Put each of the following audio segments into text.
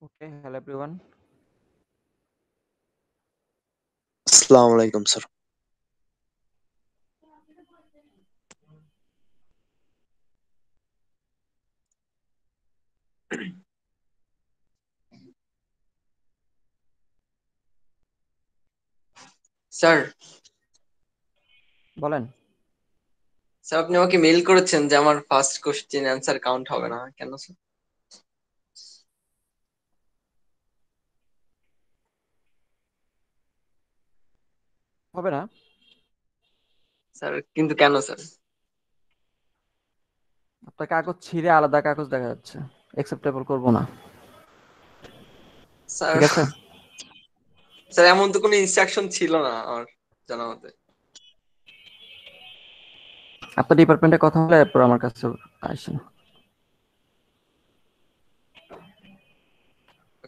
Okay, hello everyone. Assalamu alaikum, sir. Sir বলেন। Sir আপনি আমাকে মেইল করেছেন যে আমার ফার্স্ট কোশ্চেন অ্যান্সার কাউন্ট হবে না কেন স্যার? হবে না? স্যার কিন্তু কেন স্যার? আপনার কাগজ ছিঁড়ে আলাদা কাগজ দেখা যাচ্ছে। অ্যাকসেপ্টেবল করব না। স্যার ঠিক আছে? স্যার এমন তো কোনো ইনস্ট্রাকশন ছিল না আমার জানা মতে। আপনার ডিপার্টমেন্টে কথা হলে এরপর আমার কাছে আসেন।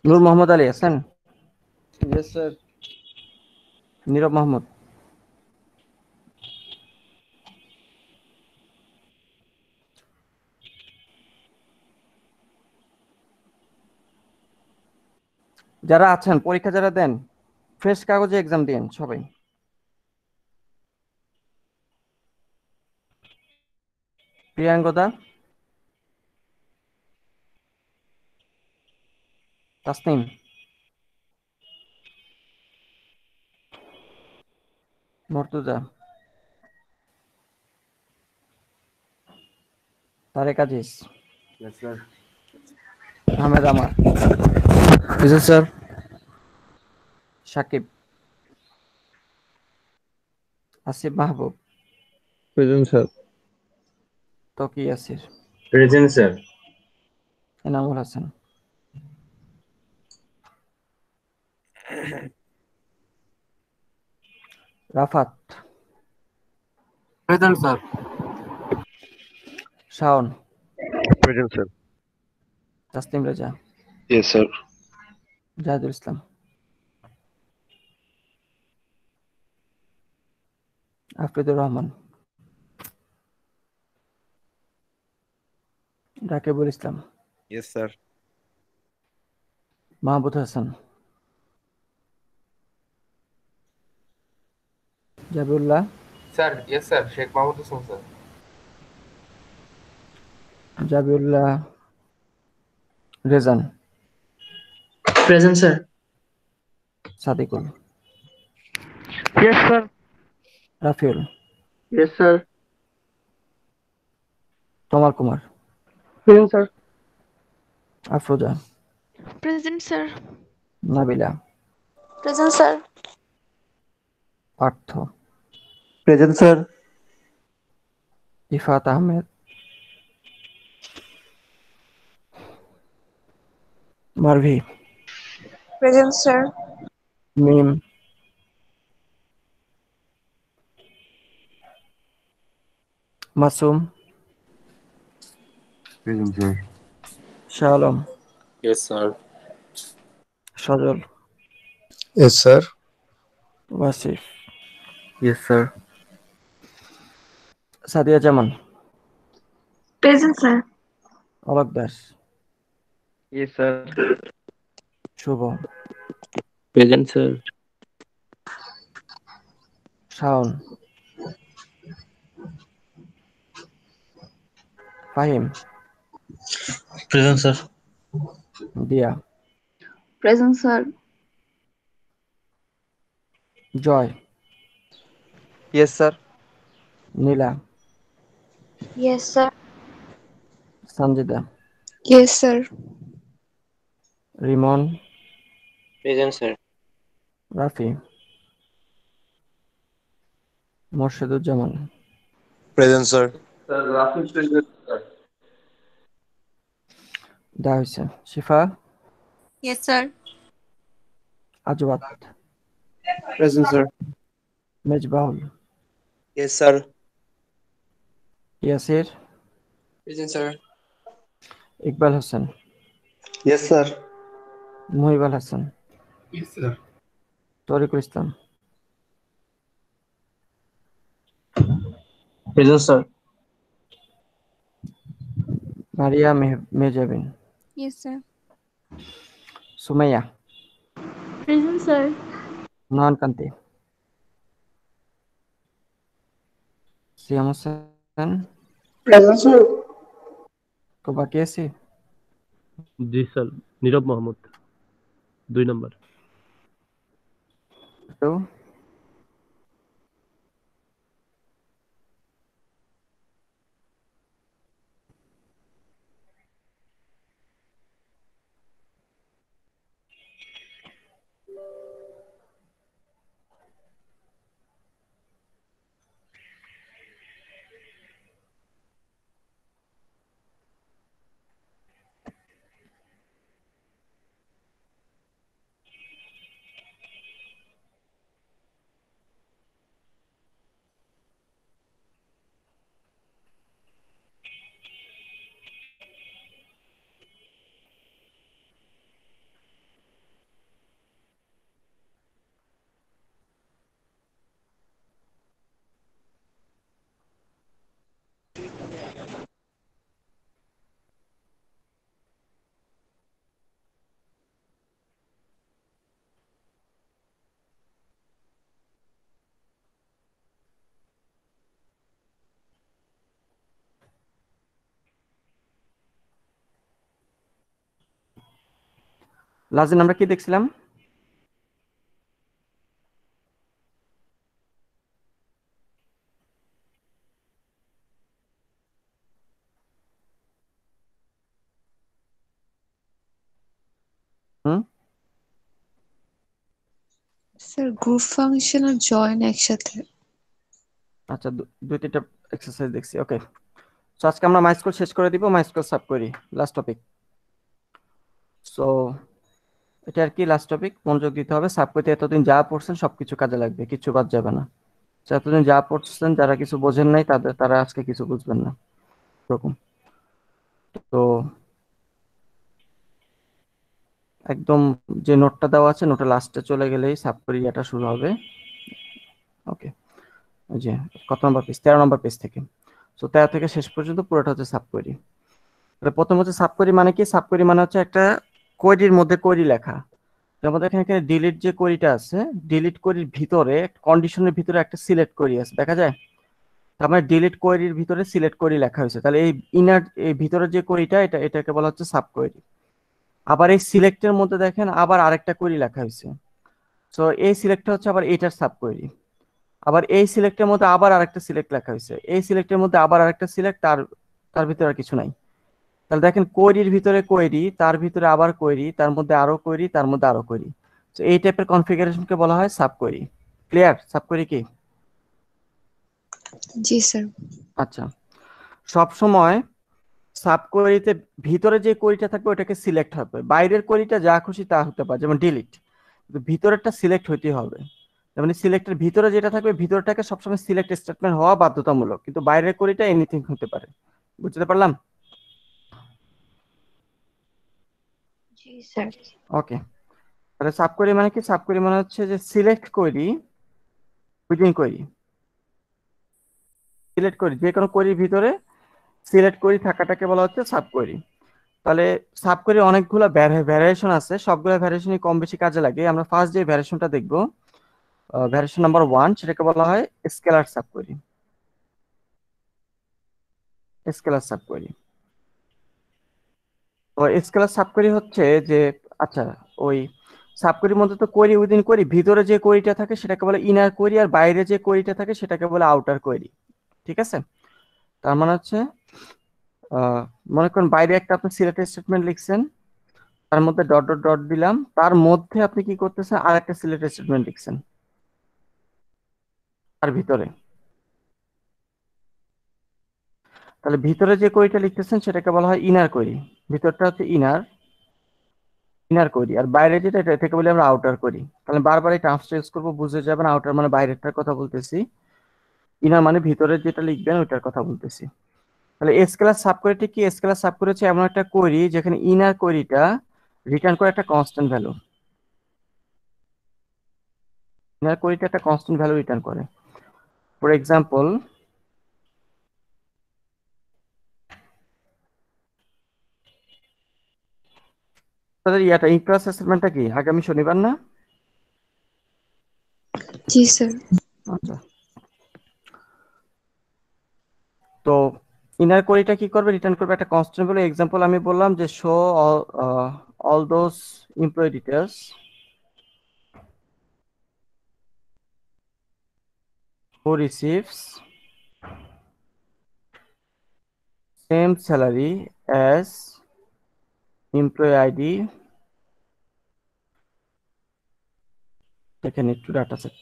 নূর মোহাম্মদ আলী আছেন? Yes, sir. নীরব মোহাম্মদ, যারা আছেন পরীক্ষা যারা দেন ফ্রেশ কাগজে এক্সাম দিন সবাই। প্রিয়াঙ্গদা, তাসনিম, মর্তুজা, তারেক আজিজ, Yes, sir. আহমেদ আমার, Yes, sir. Sakib, Asif Mahbub, Present, sir. Toki Yasir, Present, sir. Enamul Hasan, Rafat, Present, sir. Shaon, Present, sir. Tasnim Reza, Yes, sir. Jahidul Islam, Afridur Rahman, Rakibul Islam, Yes, sir. Mahbub Hasan, Jabiullah, sir yes sir Sheikh Mahmud Hossain sir Jabiullah Rezan, present sir. Sadikul, Yes, sir. Rafiul, Yes, sir. Tamal Kumar, Present, sir. Afroza, Present, sir. Nabila, Present, sir. Partha, Present, sir. Ifat Ahmed, Marvi, Present, sir. Mim, Masum, Present, sir. Shah Alam, yes sir Sajal, Yes, sir. Wasif, Yes, sir. Sadia Zaman, Present, sir. Alok Das, Yes, sir. Shuvo, Present, sir. Shaon, Fahim, Present, sir. Diya, Present, sir. Joy, Yes, sir. Nila, Yes, sir. Sanjida, Yes, sir. Rimon, present sir. Rafi, Morsheduzzaman, Present, sir. Sir Rafi present sir দেওয়া হয়েছে। Shifa, Yes, sir. Azwat, Present, sir. Mezbahul, Yes, sir. Yasir, present sir. Iqbal Hossain, Yes, sir. Mohibal Hasan, Yes, sir. Tarikul Islam, Present, sir. Maria Mezabin, Yes, sir. Sumaiya, Present, sir. Nayankanti, Siam Hossain, Present, sir. কেউ বাকি আছি? জি sir, Nirob Mohammad 2 number. কেউ? লাজিন আমরা কি দেখছিলাম? হুম, স্যার গ্রুপ ফাংশন আর জয়েন একসাথে। আচ্ছা, দুই তিনটা এক্সারসাইজ দেখছি। ওকে, সো আজকে আমরা মাইস্কুল শেষ করে দিব, মাইস্কুল সাব করি, লাস্ট টপিক। সো এটা আর কি লাস্ট টপিক, মনোযোগ দিতে হবে। সাব করতে এতদিন যা পড়ছেন সবকিছু কাজে লাগবে, কিছু বাদ যাবে না। তো এতদিন যা পড়ছেন, যারা কিছু বোঝেন নাই তারা আজকে কিছু বুঝবেন না, এরকম। তো একদম যে নোটটা দেওয়া আছে, নোটের লাস্টে চলে গেলেই সাব করিয়াটা শুরু হবে। ওকে, ওই যে কত নম্বর পেজ? 13 নম্বর পেজ থেকে। তো 13 থেকে শেষ পর্যন্ত পুরোটা হচ্ছে সাব কোয়েরি। প্রথম হচ্ছে সাব কোয়েরি মানে কি? সাব কোয়েরি মানে হচ্ছে একটা কোয়েরির মধ্যে কোয়েরি লেখা। যেমন দেখেন এখানে ডিলিট যে কোয়েরিটা আছে, ডিলিট কোয়েরির ভিতরে কন্ডিশনের ভিতরে একটা সিলেক্ট কোয়েরি আছে, দেখা যায়? তার মানে ডিলিট কোয়েরির ভিতরে সিলেক্ট কোয়েরি লেখা হয়েছে। তাহলে এই ইনার, এই ভিতরে যে কোয়েরিটা, এটাকে বলা হচ্ছে সাব কোয়েরি। আবার এই সিলেক্টের মধ্যে দেখেন আবার আরেকটা কোয়েরি লেখা হয়েছে। সো এই সিলেক্টটা হচ্ছে আবার এটার সাব কোয়েরি। আবার এই সিলেক্টের মধ্যে আবার আরেকটা সিলেক্ট লেখা হয়েছে, এই সিলেক্টের মধ্যে আবার আরেকটা সিলেক্ট, তার ভিতরে আর কিছু নাই। তাহলে দেখেন কোয়েরির ভিতরে কোয়েরি, তার ভিতরে আবার কোয়েরি, তার মধ্যে আরো কোয়েরি, তার মধ্যে আরো কোয়েরি। তো এই টাইপের কনফিগারেশনকে বলা হয় sub query. Clear? Sub query কি? জি স্যার। আচ্ছা, সব সময় সাব কোয়েরিতে ভিতরে যে কোয়েরিটা থাকবে ওটাকে সিলেক্ট হবে, বাইরের কোয়েরিটা যা খুশি তা হতে পারে, যেমন ডিলিট, কিন্তু ভিতরেরটা সিলেক্ট হইতে হবে। যেমন সিলেক্টের ভিতরে যেটা থাকবে, ভিতরটাকে সবসময় সিলেক্ট স্টেটমেন্ট হওয়া বাধ্যতামূলক, কিন্তু বাইরের কোয়েরিটা এনিথিং হতে পারে। বুঝতে পারলাম? জি স্যার। ওকে, তাহলে সাব কোয়েরি মানে কি? সাব কোয়েরি মানে হচ্ছে যে select query within query. Select query, যে কোনো কোয়েরির ভিতরে সিলেক্ট কোয়েরি থাকাটাকে বলা হচ্ছে সাব কোয়েরি। তাহলে সাব কোয়েরি অনেকগুলো ভ্যারিয়েশন আছে, সবগুলো ভ্যারিয়েশনই কম বেশি কাজে লাগে। আমরা ফার্স্ট যে ভ্যারিয়েশনটা দেখবো, ভ্যারিয়েশন নাম্বার 1, সেটাকে বলা হয় scalar sub query. Scalar sub query, তো স্কেলার সাব কোয়েরি হচ্ছে যে, আচ্ছা, ওই সাব কোয়েরির মধ্যে তো কোয়েরি উইদিন কোয়েরি, ভিতরে যে কোয়েরিটা থাকে সেটাকে বলে ইনার কোয়েরি, আর বাইরে যে কোয়েরিটা থাকে সেটাকে বলে আউটার কোয়েরি। ঠিক আছে? তার মানে হচ্ছে মনে করেন বাইরে একটা আপনি সিলেক্ট স্টেটমেন্ট লিখছেন, তার মধ্যে ডট ডট ডট দিলাম, তার মধ্যে আপনি কি করতেছেন, আর একটা সিলেক্ট স্টেটমেন্ট লিখছেন তার ভিতরে। তাহলে ভিতরে যে কোয়েরিটা লিখতেছেন সেটাকে বলা হয় ইনার কোয়েরি, ভিতরটা হচ্ছে ইনার ইনার কোয়েরি, আর বাইরে যেটা এটাকে বলি আমরা আউটার কোয়েরি। তাহলে বারবার এই টার্মসটা ইউজ করবো, বুঝে যাবেন আউটার মানে বাইরেরটার কথা বলতেছি, ইনার মানে ভিতরে যেটা লিখবেন ওইটার কথা বলতেছি। তাহলে স্কেলার সাব কোয়েরিটি কি? স্কেলার সাব কোয়েরি হচ্ছে এমন একটা কোয়েরি যেখানে ইনার কোয়েরিটা রিটার্ন করে একটা কনস্ট্যান্ট ভ্যালু। ইনার কোয়েরিটা একটা কনস্ট্যান্ট ভ্যালু রিটার্ন করে। ফর এক্সাম্পল, আপনাদের ইনক্লাস অ্যাসাইনমেন্টটা কি আগামী শনিবার না? জি স্যার। আচ্ছা, তো ইনার কোয়েরিটা কি করবে, রিটার্ন করবে একটা কনস্ট্যান্ট বলে। এক্সাম্পল আমি বললাম যে show all those employee details who receives same salary as employee ID, taken it to data set.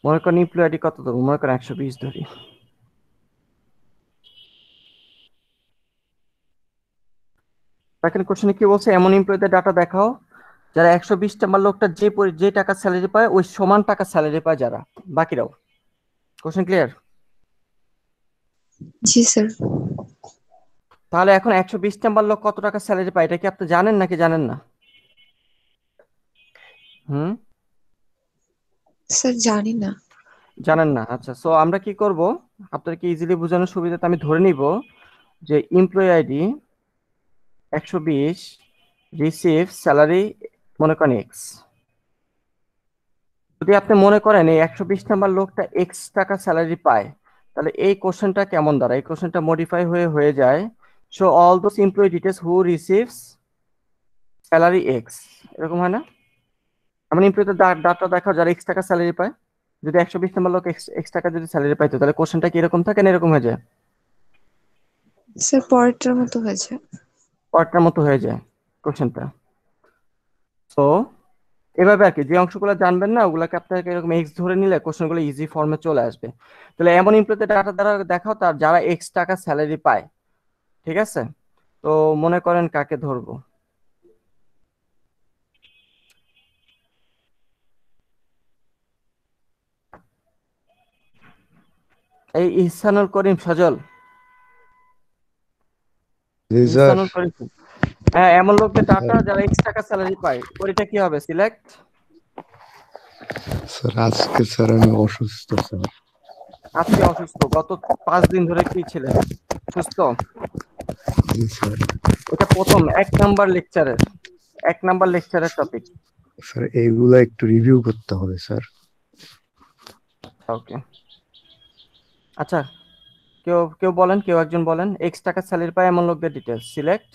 মনে করেন এমপ্লয়ি আইডি কত দেবো, মনে করেন 120 ধরি। দেখেন কোশ্চেনে কি বলছে, এমন এমপ্লয়ীদের ডাটা দেখাও যারা 120 নাম্বার লোকটা যে টাকা স্যালারি পায় ওই সমান টাকা স্যালারি পায় যারা বাকিরাও। Question clear? জি স্যার। তাহলে এখন 120 নাম্বার লোক কত টাকা স্যালারি পায় এটা কি আপনি জানেন নাকি জানেন না? হুম, স্যার জানি না। জানেন না। আচ্ছা, সো আমরা কি করব, আপনাদেরকে ইজিলি বোঝানোর সুবিধাতে আমি ধরে নিব যে এমপ্লয়ি আইডি 120 রিসিভ স্যালারি মনে করেন এক্স। যদি আপনি মনে করেন এই 120 নাম্বার লোকটা এক্স টাকা স্যালারি পায়, তাহলে এই কোশ্চেনটা কেমন দাঁড়ায়, এই কোশ্চেনটা মডিফাই হয়ে যায় so all those employee details who receives salary x, এরকম হয় না? এমন এমপ্লয়িদের ডাটা দেখাও যারা এক্স টাকা স্যালারি পায়। যদি 120 নাম্বার লোক এক্স টাকা যদি স্যালারি পাইতো তাহলে কোশ্চেনটা কি এরকম থাকে না এরকম হয়ে যায়? স্যার পরেরটার মতো হয়েছে। পরেরটার মতো হয়ে যায় কোশ্চেনটা। তো এভাবে আর কি, যে অংশগুলো জানবেন না ওগুলাকে আপনাকে এরকম এক্স ধরে নিলে কোশ্চেনগুলো ইজি ফর্মে চলে আসবে। তাহলে এমন এমপ্লয়িতে ডাটা দ্বারা দেখাও তার যারা এক্স টাকা স্যালারি পায়। ঠিক আছে, তো মনে করেন কাকে ধরবো, এই ইহসানুল করিম সজল। ইহসানুল করিম, হ্যাঁ, এমন লোকদের ডাটা যারা এক্স টাকা স্যালারি পায় ওইটা কি হবে, সিলেক্ট। স্যার আজকে স্যার আমি অসুস্থ স্যার। আজকে অসুস্থ, গত 5 দিন ধরে কি ছিলেন সুস্থ? জি স্যার। এটা প্রথম 1 নাম্বার লেকচারের টপিক। স্যার এইগুলা একটু রিভিউ করতে হবে স্যার। ওকে, আচ্ছা, কেউ কেউ বলেন, কেউ একজন বলেন এক্স টাকা স্যালারি পায় এমন লোকদের details select.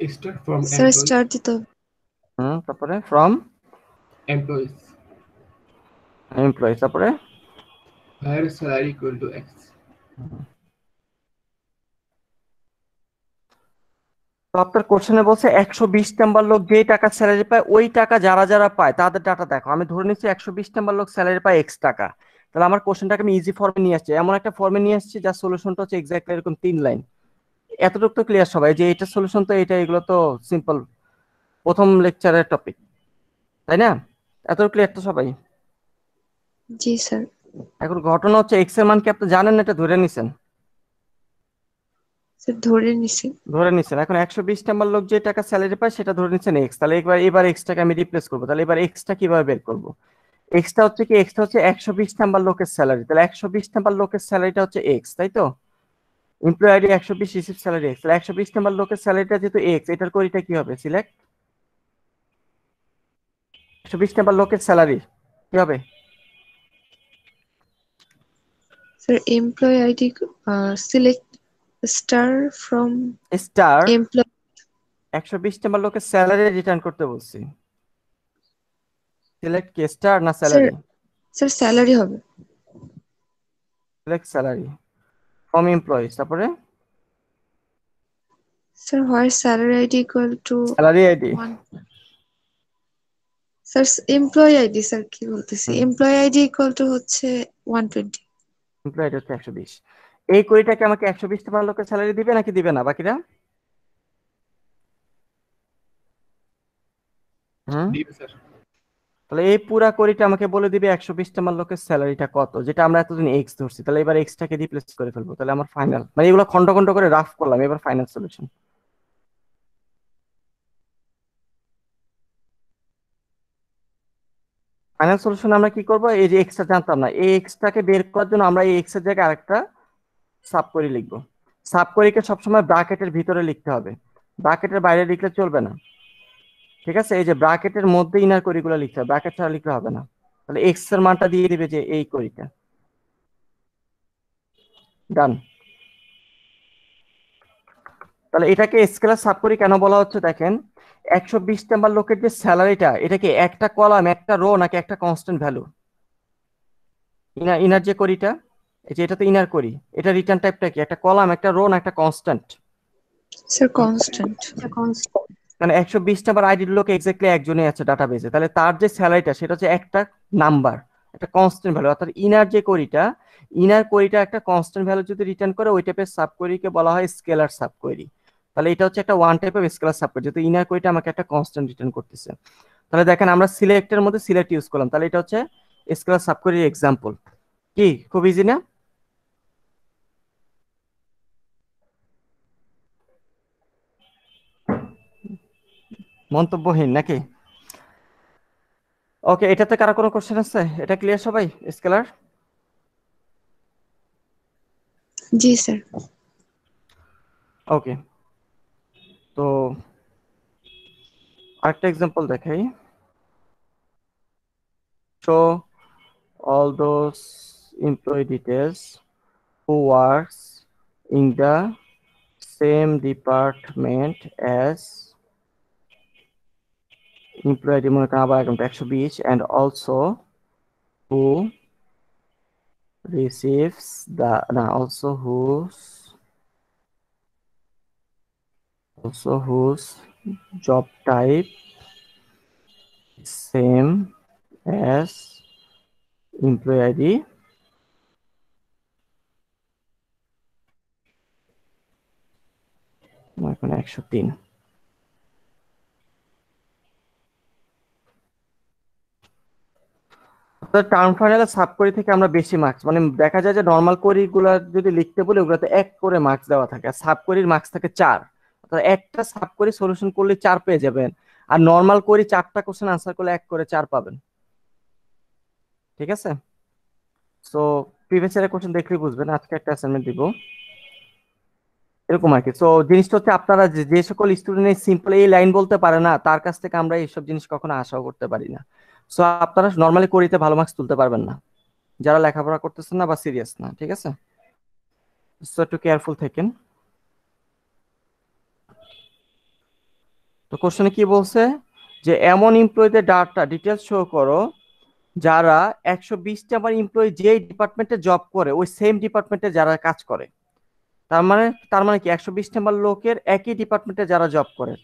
Extract from sir employees. Star দিতে হবে। তারপরে ফ্রম Employees. এমপ্লয়ি, তারপরে Where salary equal to X. তো আপনার কোশ্চেনে বলছে 120 নাম্বার লোক যে টাকা স্যালারি পায় ওই টাকা যারা যারা পায় তাদের ডাটা দেখো। আমি ধরে নিচ্ছি 120 নাম্বার লোক স্যালারি পায় এক্স টাকা, তাহলে আমার কোশ্চেনটাকে আমি ইজি ফর্মে নিয়ে আসছি, এমন একটা ফর্মে নিয়ে আসছি যার সলিউশনটা হচ্ছে এক্স্যাক্টলি এরকম 3 লাইন। এতটুকু তো ক্লিয়ার সবাই যে এটা সলিউশন, তো এটা এগুলো তো সিম্পল প্রথম লেকচারের টপিক, তাই না? এতটুকু ক্লিয়ার তো সবাই? জি স্যার। এখন ঘটনা হচ্ছে এক্স এর মান কি আপনি জানেন না, এটা ধরে নিছেন? স্যার ধরে নিছি। ধরে নিচ্ছেন। এখন 120 নাম্বার লোক যে টাকা স্যালারি পায় সেটা ধরে নিচ্ছেন এক্স, তাহলে এবার এক্সটাকে আমি রিপ্লেস করবো। তাহলে এবার এক্সটা কিভাবে বের করবো? এক্সটা হচ্ছে কি, এক্সটা হচ্ছে 120 নাম্বার লোকের স্যালারি, তাহলে 120 নাম্বার লোকের স্যালারিটা হচ্ছে এক্স, তাই তো? Employee ID 120 receive salary x, তাহলে 120 নাম্বার লোকের স্যালারিটা যেহেতু এক্স, এটার কোরিটা কি হবে, সিলেক্ট। 120 নাম্বার লোকের স্যালারি কি হবে? Sir employee ID select star from star employee. 120 number লোকের স্যালারি রিটার্ন করতে বলছি, সিলেক্ট কি স্টার না স্যার স্যালারি? স্যার স্যালারি হবে। সিলেক্ট স্যালারি ফ্রম এমপ্লয়িজ, তারপরে Sir, where salary ID equal to salary ID 1? Sir, employee ID sir কি বলতেছি, employee ID equal to হচ্ছে 120. এমপ্লয়েড হচ্ছে 120। এই কোরিটাকে আমাকে 120 টাকা লোকের স্যালারি দিবে নাকি দিবে না বাকিরা? দিবে স্যার। তাহলে এই পুরা কোরিটা আমাকে বলে দিবে 120 টাকা লোকের স্যালারিটা কত, যেটা আমরা এতদিন এক্স ধরছি। তাহলে এবার এক্সটাকে রিপ্লেস করে ফেলবো। তাহলে আমার ফাইনাল, মানে এগুলো খন্ড খন্ড করে রাফ করলাম, এবার ফাইনাল সলিউশন। ফাইনাল সলিউশন আমরা কি করব, এই যে এক্সটা জানতাম না, এই এক্সটাকে বের করার জন্য আমরা এই এক্স এর জায়গায় আরেকটা সাব কোরি লিখবো। সাব কোরিকে সবসময় ব্র্যাকেটের ভিতরে লিখতে হবে, ব্র্যাকেটের বাইরে লিখলে চলবে না। ঠিক আছে, এই যে ব্র্যাকেটের মধ্যে ইনার কোরিগুলো লিখতে হবে, ব্র্যাকেট ছাড়া লিখলে হবে না। তাহলে এক্স এর মানটা দিয়ে দিবে যে এই কোরিটা। ডান। তাহলে এটাকে স্কেলার সাব কোরি কেন বলা হচ্ছে দেখেন, 120 নাম্বার লোকের যে স্যালারিটা, এটা কি একটা কলাম, একটা রো, নাকি একটা কনস্ট্যান্ট ভ্যালু? ইনার যে কোরিটা, এই যে এটা তো ইনার কোরি, এটা রিটার্ন টাইপটা কি, একটা কলাম, একটা রো, না একটা কনস্ট্যান্ট? Sir, constant. মানে 120 নাম্বার আইডির লোক এক্স্যাক্টলি একজনই আছে ডাটাবেজে, তাহলে তার যে স্যালারিটা সেটা হচ্ছে একটা নাম্বার, একটা কনস্ট্যান্ট ভ্যালু। অর্থাৎ ইনার যে কোরিটা, ইনার কোরিটা একটা কনস্ট্যান্ট ভ্যালু যদি রিটার্ন করে, ওই টাইপের সাব কোরিকে বলা হয় স্কেলার সাব কোরি। তাহলে এটা হচ্ছে একটা one type of scalar sub query, যেহেতু ইনার কোরিটা আমাকে একটা কনস্ট্যান্ট রিটার্ন করতেছে। তাহলে দেখেন আমরা সিলেক্টের মধ্যে সিলেক্ট ইউজ করলাম, তাহলে এটা হচ্ছে স্কেলার সাব কোরির এক্সাম্পল। কি খুব ইজি না? মন্তব্যহীন নাকি? ওকে, এটাতে কারো কোনো কোশ্চেন আছে? এটা ক্লিয়ার সবাই স্কেলার? জি স্যার। ওকে, তো আরেকটা এক্সাম্পল দেখাই। Show all those employee details who works in the same department as employee ID মনে করেন আবার এখন 120, and also who receives the also whose job type is same as employee ID এখন 103। Term ফাইনালে sub কোরি থেকে আমরা বেশি মার্কস, মানে দেখা যায় যে নর্মাল কোরি গুলা যদি লিখতে বলি ওগুলোতে 1 করে মার্কস দেওয়া থাকে, আর সাব কোরির মার্কস থাকে 4। অর্থাৎ একটা সাব কোরি সলিউশন করলে 4 পেয়ে যাবেন, আর নর্মাল কোরি 4টা কোশ্চেন আনসার করলে 1 করে 4 পাবেন। ঠিক আছে, সো প্রিভিয়াস ইয়ারের কোশ্চেন দেখলেই বুঝবেন। আজকে একটা অ্যাসাইনমেন্ট দিব এরকম আর কি। সো জিনিসটা হচ্ছে আপনারা যে সকল স্টুডেন্ট সিম্পল এই লাইন বলতে পারে না, তার কাছ থেকে আমরা এইসব জিনিস কখনো আশাও করতে পারি না। সো আপনারা নর্মালি কোরিতে ভালো মার্কস তুলতে পারবেন না যারা লেখাপড়া করতেছেন না বা সিরিয়াস না। ঠিক আছে, সো একটু কেয়ারফুল থাকেন। তো কোশ্চেনে কি বলছে যে এমন এমপ্লয়ীদের ডাটা ডিটেলস শো করো যারা 120 নাম্বার এমপ্লয়ি যে ডিপার্টমেন্টে জব করে ওই সেম ডিপার্টমেন্টে যারা কাজ করে। তার মানে কি 120 নাম্বার লোকের একই ডিপার্টমেন্টে যারা জব করে,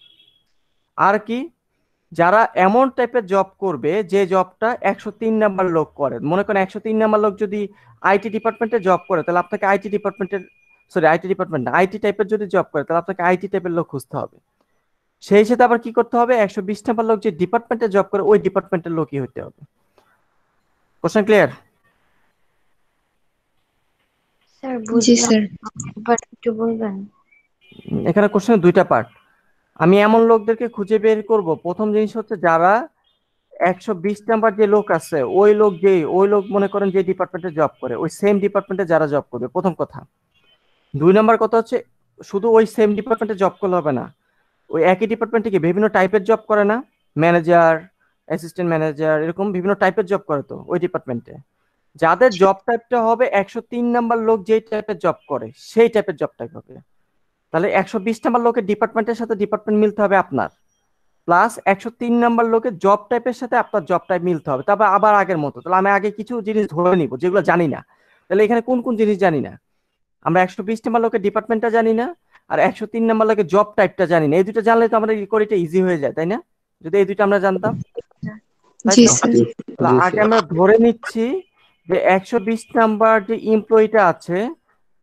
আর কি যারা এমন টাইপের জব করবে যে জবটা 103 নাম্বার লোক করে। মনে করেন 103 নাম্বার লোক যদি আইটি ডিপার্টমেন্টে জব করে, তাহলে আপনাকে আইটি ডিপার্টমেন্টের আইটি টাইপের যদি জব করে, তাহলে আপনাকে আইটি টাইপের লোক খুঁজতে হবে। সেই সাথে আবার কি করতে হবে, 120 নাম্বার লোক যে ডিপার্টমেন্টে জব করে ওই ডিপার্টমেন্টের লোকই হতে হবে। Question clear? স্যার জি বুঝলাম, স্যার। একবার একটু বলবেন? এখানে কোশ্চেনের দুইটা পার্ট। আমি এমন লোকদেরকে খুঁজে বের করব, প্রথম জিনিস হচ্ছে যারা 120 নাম্বার যে লোক আছে ওই লোক মনে করেন যে ডিপার্টমেন্টে জব করে ওই সেম ডিপার্টমেন্টে যারা জব করবে, প্রথম কথা। 2 নাম্বার কথা হচ্ছে শুধু ওই সেম ডিপার্টমেন্টে জব করলে হবে না, ওই একই ডিপার্টমেন্টে কি বিভিন্ন টাইপের জব করে না, ম্যানেজার, অ্যাসিস্ট্যান্ট ম্যানেজার, এরকম বিভিন্ন টাইপের জব করে। তো ওই ডিপার্টমেন্টে যাদের জব টাইপটা হবে 103 নাম্বার লোক যেই টাইপের জব করে সেই টাইপের জব টাইপ হবে। তাহলে 120 নাম্বার লোকের ডিপার্টমেন্টের সাথে ডিপার্টমেন্ট মিলতে হবে আপনার, প্লাস 103 নাম্বার লোকের জব টাইপের সাথে আপনার জব টাইপ মিলতে হবে। তবে আবার আগের মতো, তাহলে আমি আগে কিছু জিনিস ধরে নিব যেগুলো জানি না। তাহলে এখানে কোন কোন জিনিস জানি না, আমরা 120 নাম্বার লোকের ডিপার্টমেন্টটা জানি না, আর 103 নাম্বার লোকে জব টাইপটা জানি না। এই দুটো জানলে তো আমরা কোরিটা ইজি হয়ে যায়, তাই না? যদি এই দুটো আমরা জানতাম, তাই জি তো? স্যার। তাহলে আগে আমরা ধরে নিচ্ছি যে 120 নাম্বার যে এমপ্লয়িটা আছে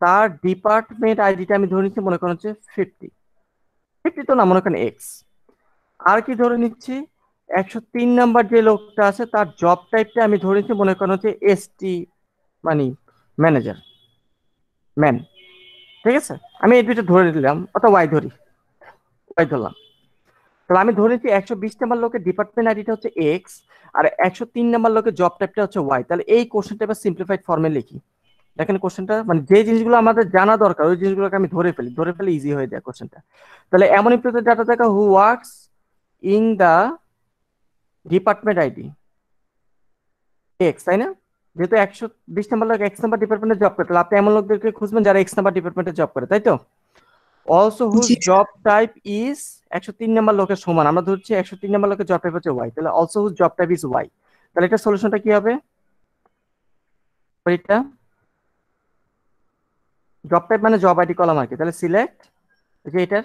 তার ডিপার্টমেন্ট আইডিটা আমি ধরে নিচ্ছি, মনে করেন হচ্ছে 50 তো না, মনে করেন এক্স। আর কি ধরে নিচ্ছি, 103 নাম্বার যে লোকটা আছে তার জব টাইপটা আমি ধরে নিচ্ছি, মনে করেন হচ্ছে এসটি, মানে ম্যানেজার, ম্যান। ঠিক আছে, আমি এই দুটো ধরে দিলাম, অথবা ওয়াই ধরলাম। তাহলে আমি ধরে নিচ্ছি 120 নাম্বার লোকের ডিপার্টমেন্ট আইডিটা হচ্ছে এক্স, আর 103 নাম্বার লোকের জব টাইপটা হচ্ছে ওয়াই। তাহলে এই কোশ্চেনটা এবার সিম্পলিফাইড ফর্মে লিখি। দেখেন কোশ্চেনটা, মানে যে জিনিসগুলো আমাদের জানা দরকার ওই জিনিসগুলোকে আমি ধরে ফেলি ইজি হয়ে যায় কোশ্চেনটা। তাহলে এমন এমপ্লয়িদের ডাটা দেখা who works in the department ID X, তাই না? যেহেতু 120 নাম্বার লোক এক্স নাম্বার ডিপার্টমেন্টে জব করে, তাহলে আপনি এমন লোকদেরকে খুঁজবেন যারা এক্স নাম্বার ডিপার্টমেন্টে জব করে, তাই তো? অলসো হুজ জি জব টাইপ ইজ 103 নাম্বার লোকের সমান, আমরা ধরছি 103 নাম্বার লোকের জব টাইপ হচ্ছে ওয়াই, তাহলে also whose job type is Y. তাহলে এটা সলিউশনটা কি হবে? এটা জব টাইপ মানে জব আইডি কলাম আর কি। তাহলে সিলেক্ট, যে এটার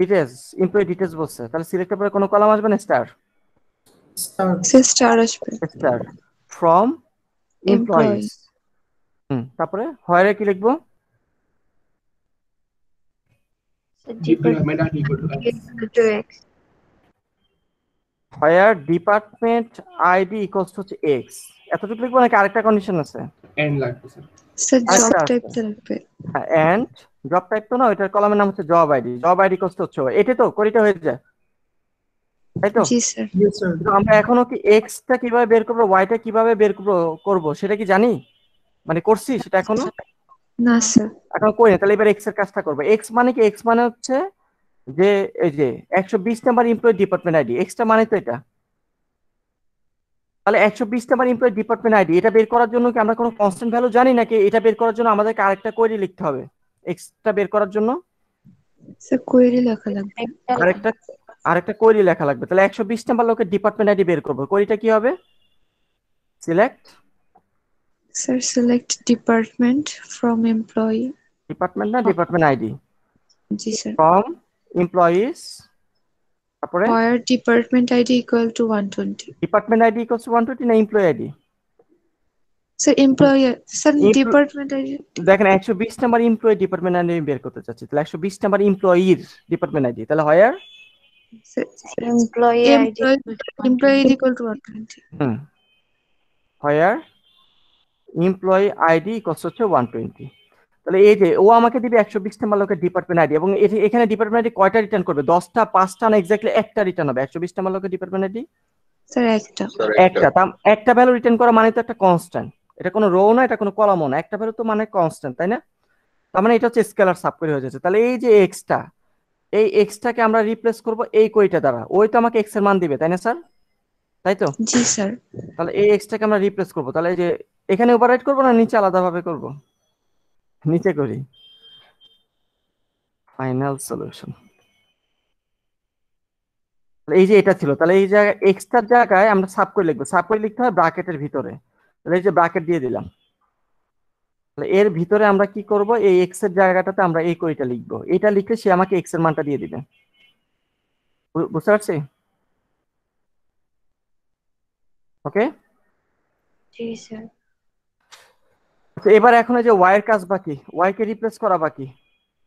ডিটেলস, এমপ্লয়ি ডিটেলস বলছে, তাহলে সিলেক্টের পরে কোনো কলাম আসবে না? স্টার স্টার আসবে। Star from employee. এমপ্লয়িজ। তারপরে হোয়ারে কি লিখবো? Department ID equal to X. to X. Where department ID equals two হচ্ছে এক্স, এতটুকু লিখবো নাকি আরেকটা কন্ডিশন আছে? And লাগবে স্যার। স্যার জব আচ্ছা, টাইপটা লাগবে। এন্ড জব টাইপ তো না, ওইটার কলামের নাম হচ্ছে job ID. Job ID equals two হচ্ছে এটা, তো করিটা হয়ে যায়, তাই তো? জি স্যার। কিন্তু আমরা এখনো কি এক্স টা কিভাবে বের করবো, ওয়াইটা কিভাবে বের করবো সেটা কি জানি? মানে করছি সেটা এখনো? না স্যার। এখন করি না। তাহলে এবার এক্স এর কাজটা করবো। এক্স মানে কি? এক্স মানে হচ্ছে যে এই যে 120 number employee department ID, extra মানে তো এটা। তাহলে 120 নাম্বার এমপ্লয়ি ডিপার্টমেন্ট আইডি এটা বের করার জন্য কি আমরা কোনো কনস্ট্যান্ট ভ্যালু জানি নাকি? এটা বের করার জন্য আমাদেরকে আরেকটা কোয়েরি লিখতে হবে এক্সটা বের করার জন্য? স্যার কোয়েরি লেখা লাগবে। আরেকটা কোয়েরি লেখা লাগবে। তাহলে 120 নাম্বার লোকের ডিপার্টমেন্ট আইডি বের করবো, কোয়েরিটা কি হবে? Select, sir select department from employee. Department না ডিপার্টমেন্ট আইডি, জি স্যার। ফ্রম এমপ্লয়িজ, তারপরে where department ID equal to 120। Department ID equals to 120 না employee ID? Sir employee, sir department ID. দেখেন 120 নাম্বার এমপ্লয়ি ডিপার্টমেন্ট আইডি বের করতে চাচ্ছি, তাহলে 120 number এমপ্লয়ির department ID, তাহলে হোয়ার Employee ID. Employee ID equal to 120। Where employee ID equals হচ্ছে 120। তাহলে এই যে ও আমাকে দিবে 120 নাম্বার লোকের ডিপার্টমেন্ট আইডি, এবং এখানে ডিপার্টমেন্ট আইডি কয়টা রিটার্ন করবে? 10টা, 5টা না এক্স্যাক্টলি একটা রিটার্ন হবে 120 নাম্বার লোকের ডিপার্টমেন্ট আইডি? স্যার একটা। একটা। একটা ভ্যালু রিটার্ন করা মানে তো একটা কনস্ট্যান্ট, এটা কোনো রো না, এটা কোনো কলামও না, একটা ভ্যালু তো মানে কনস্ট্যান্ট, তাই না? তার মানে এটা হচ্ছে স্কেলার সাবকোয়েরি হয়ে যাচ্ছে। তাহলে এই যে এক্সটা, এই এক্সটাকে আমরা রিপ্লেস করব এই কোইটা দ্বারা, ওই তো আমাকে এক্স এর মান দিবে, তাই না স্যার? তাই তো? জি স্যার। তাহলে এই এক্সটাকে আমরা রিপ্লেস করব। তাহলে এই যে এখানে ওভাররাইট করব না নিচে আলাদাভাবে করব? নিচে করি। Final solution. এই যে এটা ছিল, তাহলে এই জায়গায় এক্সটার জায়গায় আমরা সাবকোয়েরি লিখবো। সাবকোয়েরি লিখতে হয় ব্র্যাকেটের ভিতরে, তাহলে এই যে ব্র্যাকেট দিয়ে দিলাম। তাহলে এর ভিতরে আমরা কি করব, এই এক্স এর জায়গাটাতে আমরা এই কোইটা লিখবো, এটা লিখে সে আমাকে এক্স এর মানটা দিয়ে দিবে। বুঝতে পারছি? ওকে, জি স্যার। এবার এখন এই যে ওয়াই এর কাজ বাকি, ওয়াই কে রিপ্লেস করা বাকি।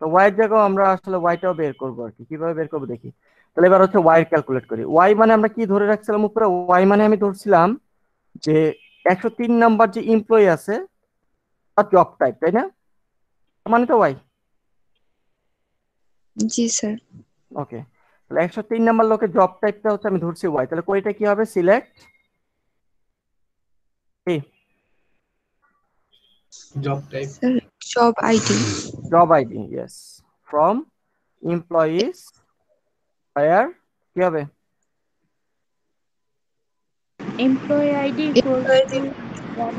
তো ওয়াই এর জায়গায় আমরা আসলে ওয়াইটাও বের করবো আর কি। কিভাবে বের করবো দেখি। তাহলে এবার হচ্ছে ওয়াই ক্যালকুলেট করি। ওয়াই মানে আমরা কি ধরে রাখছিলাম উপরে? ওয়াই মানে আমি ধরছিলাম যে 103 নাম্বার যে এমপ্লয়ি আছে তার জব টাইপ, তাই না? মানে তো ওয়াই। জি স্যার। ওকে, তাহলে 103 নাম্বার লোকের জব টাইপটা হচ্ছে আমি ধরছি ওয়াই। তাহলে কোইটা কি হবে? Select Job type. Sir job ID. Job ID, yes, from employees where কি হবে? Employee ID equals to 1.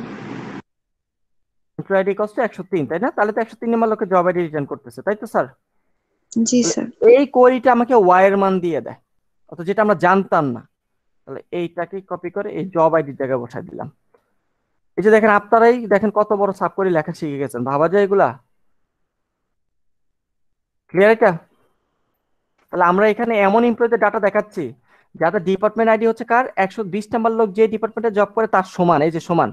Employee ID equals to 103, তাই না? তাহলে তো 103 নাম্বার লোকের জব আইডি রিটার্ন করতেছে, তাই তো স্যার? জি স্যার। এই কোয়েরিটা আমাকে ওয়াই এর মান দিয়ে দেয়, অত যেটা আমরা জানতাম না। তাহলে এইটাকে কপি করে এই জব আইডির জায়গায় বসাই দিলাম। এই যে দেখেন, আপনারাই দেখেন কত বড় সাব কোয়েরি লেখা শিখে গেছেন, ভাবা যায় এগুলা? ক্লিয়ার এটা? তাহলে আমরা এখানে এমন এমপ্লয়ীদের ডাটা দেখাচ্ছি যাদের ডিপার্টমেন্ট আইডি হচ্ছে কার 120 নাম্বার লোক যে ডিপার্টমেন্টে জব করে তার সমান, এই যে সমান।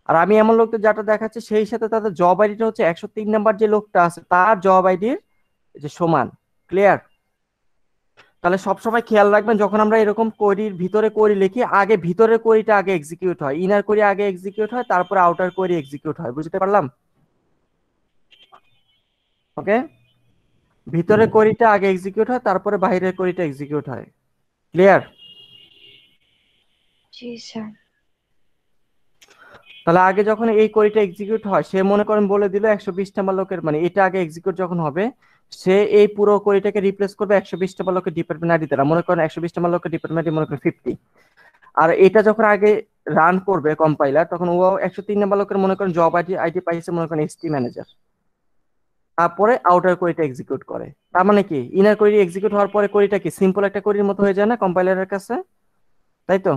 আর আমি এমন লোকদের ডাটা দেখাচ্ছি সেই সাথে তাদের জব আইডিটা হচ্ছে 103 নাম্বার যে লোকটা আছে তার জব আইডির যে সমান। ক্লিয়ার? তাহলে সবসময় খেয়াল রাখবেন যখন আমরা এরকম কোয়েরির ভিতরে কোয়েরি লিখি, আগে ভিতরের কোয়েরিটা আগে এক্সিকিউট হয়, ইনার কোয়েরি আগে এক্সিকিউট হয়, তারপরে আউটার কোয়েরি এক্সিকিউট হয়। বুঝতে পারলাম? ওকে, ভিতরের কোয়েরিটা আগে এক্সিকিউট হয়, তারপরে বাইরের কোয়েরিটা এক্সিকিউট হয়। ক্লিয়ার? জি স্যার। তাহলে আগে যখন এই কোয়েরিটা এক্সিকিউট হয়, সে মনে করেন বলে দিল 120 নাম্বার লোকের, মানে এটা আগে এক্সিকিউট যখন হবে সে এই পুরো কোয়েরিটাকে রিপ্লেস করবে 120 নাম্বার লোকের ডিপার্টমেন্ট আইডি দ্বারা। মনে করেন 120 নাম্বার লোকের ডিপার্টমেন্ট আইডি মনে করেন 50। আর এটা যখন আগে রান করবে কম্পাইলার, তখন ও 103 নাম্বার লোকের মনে করেন জব আইডি পাইছে মনে করেন এসটি ম্যানেজার, তারপরে আউটার কোয়েরিটা এক্সিকিউট করে। তার মানে কি ইনার কোয়েরি এক্সিকিউট হওয়ার পরে কোয়েরিটা কি সিম্পল একটা কোয়েরির মতো হয়ে যায় না কম্পাইলারের কাছে, তাই তো?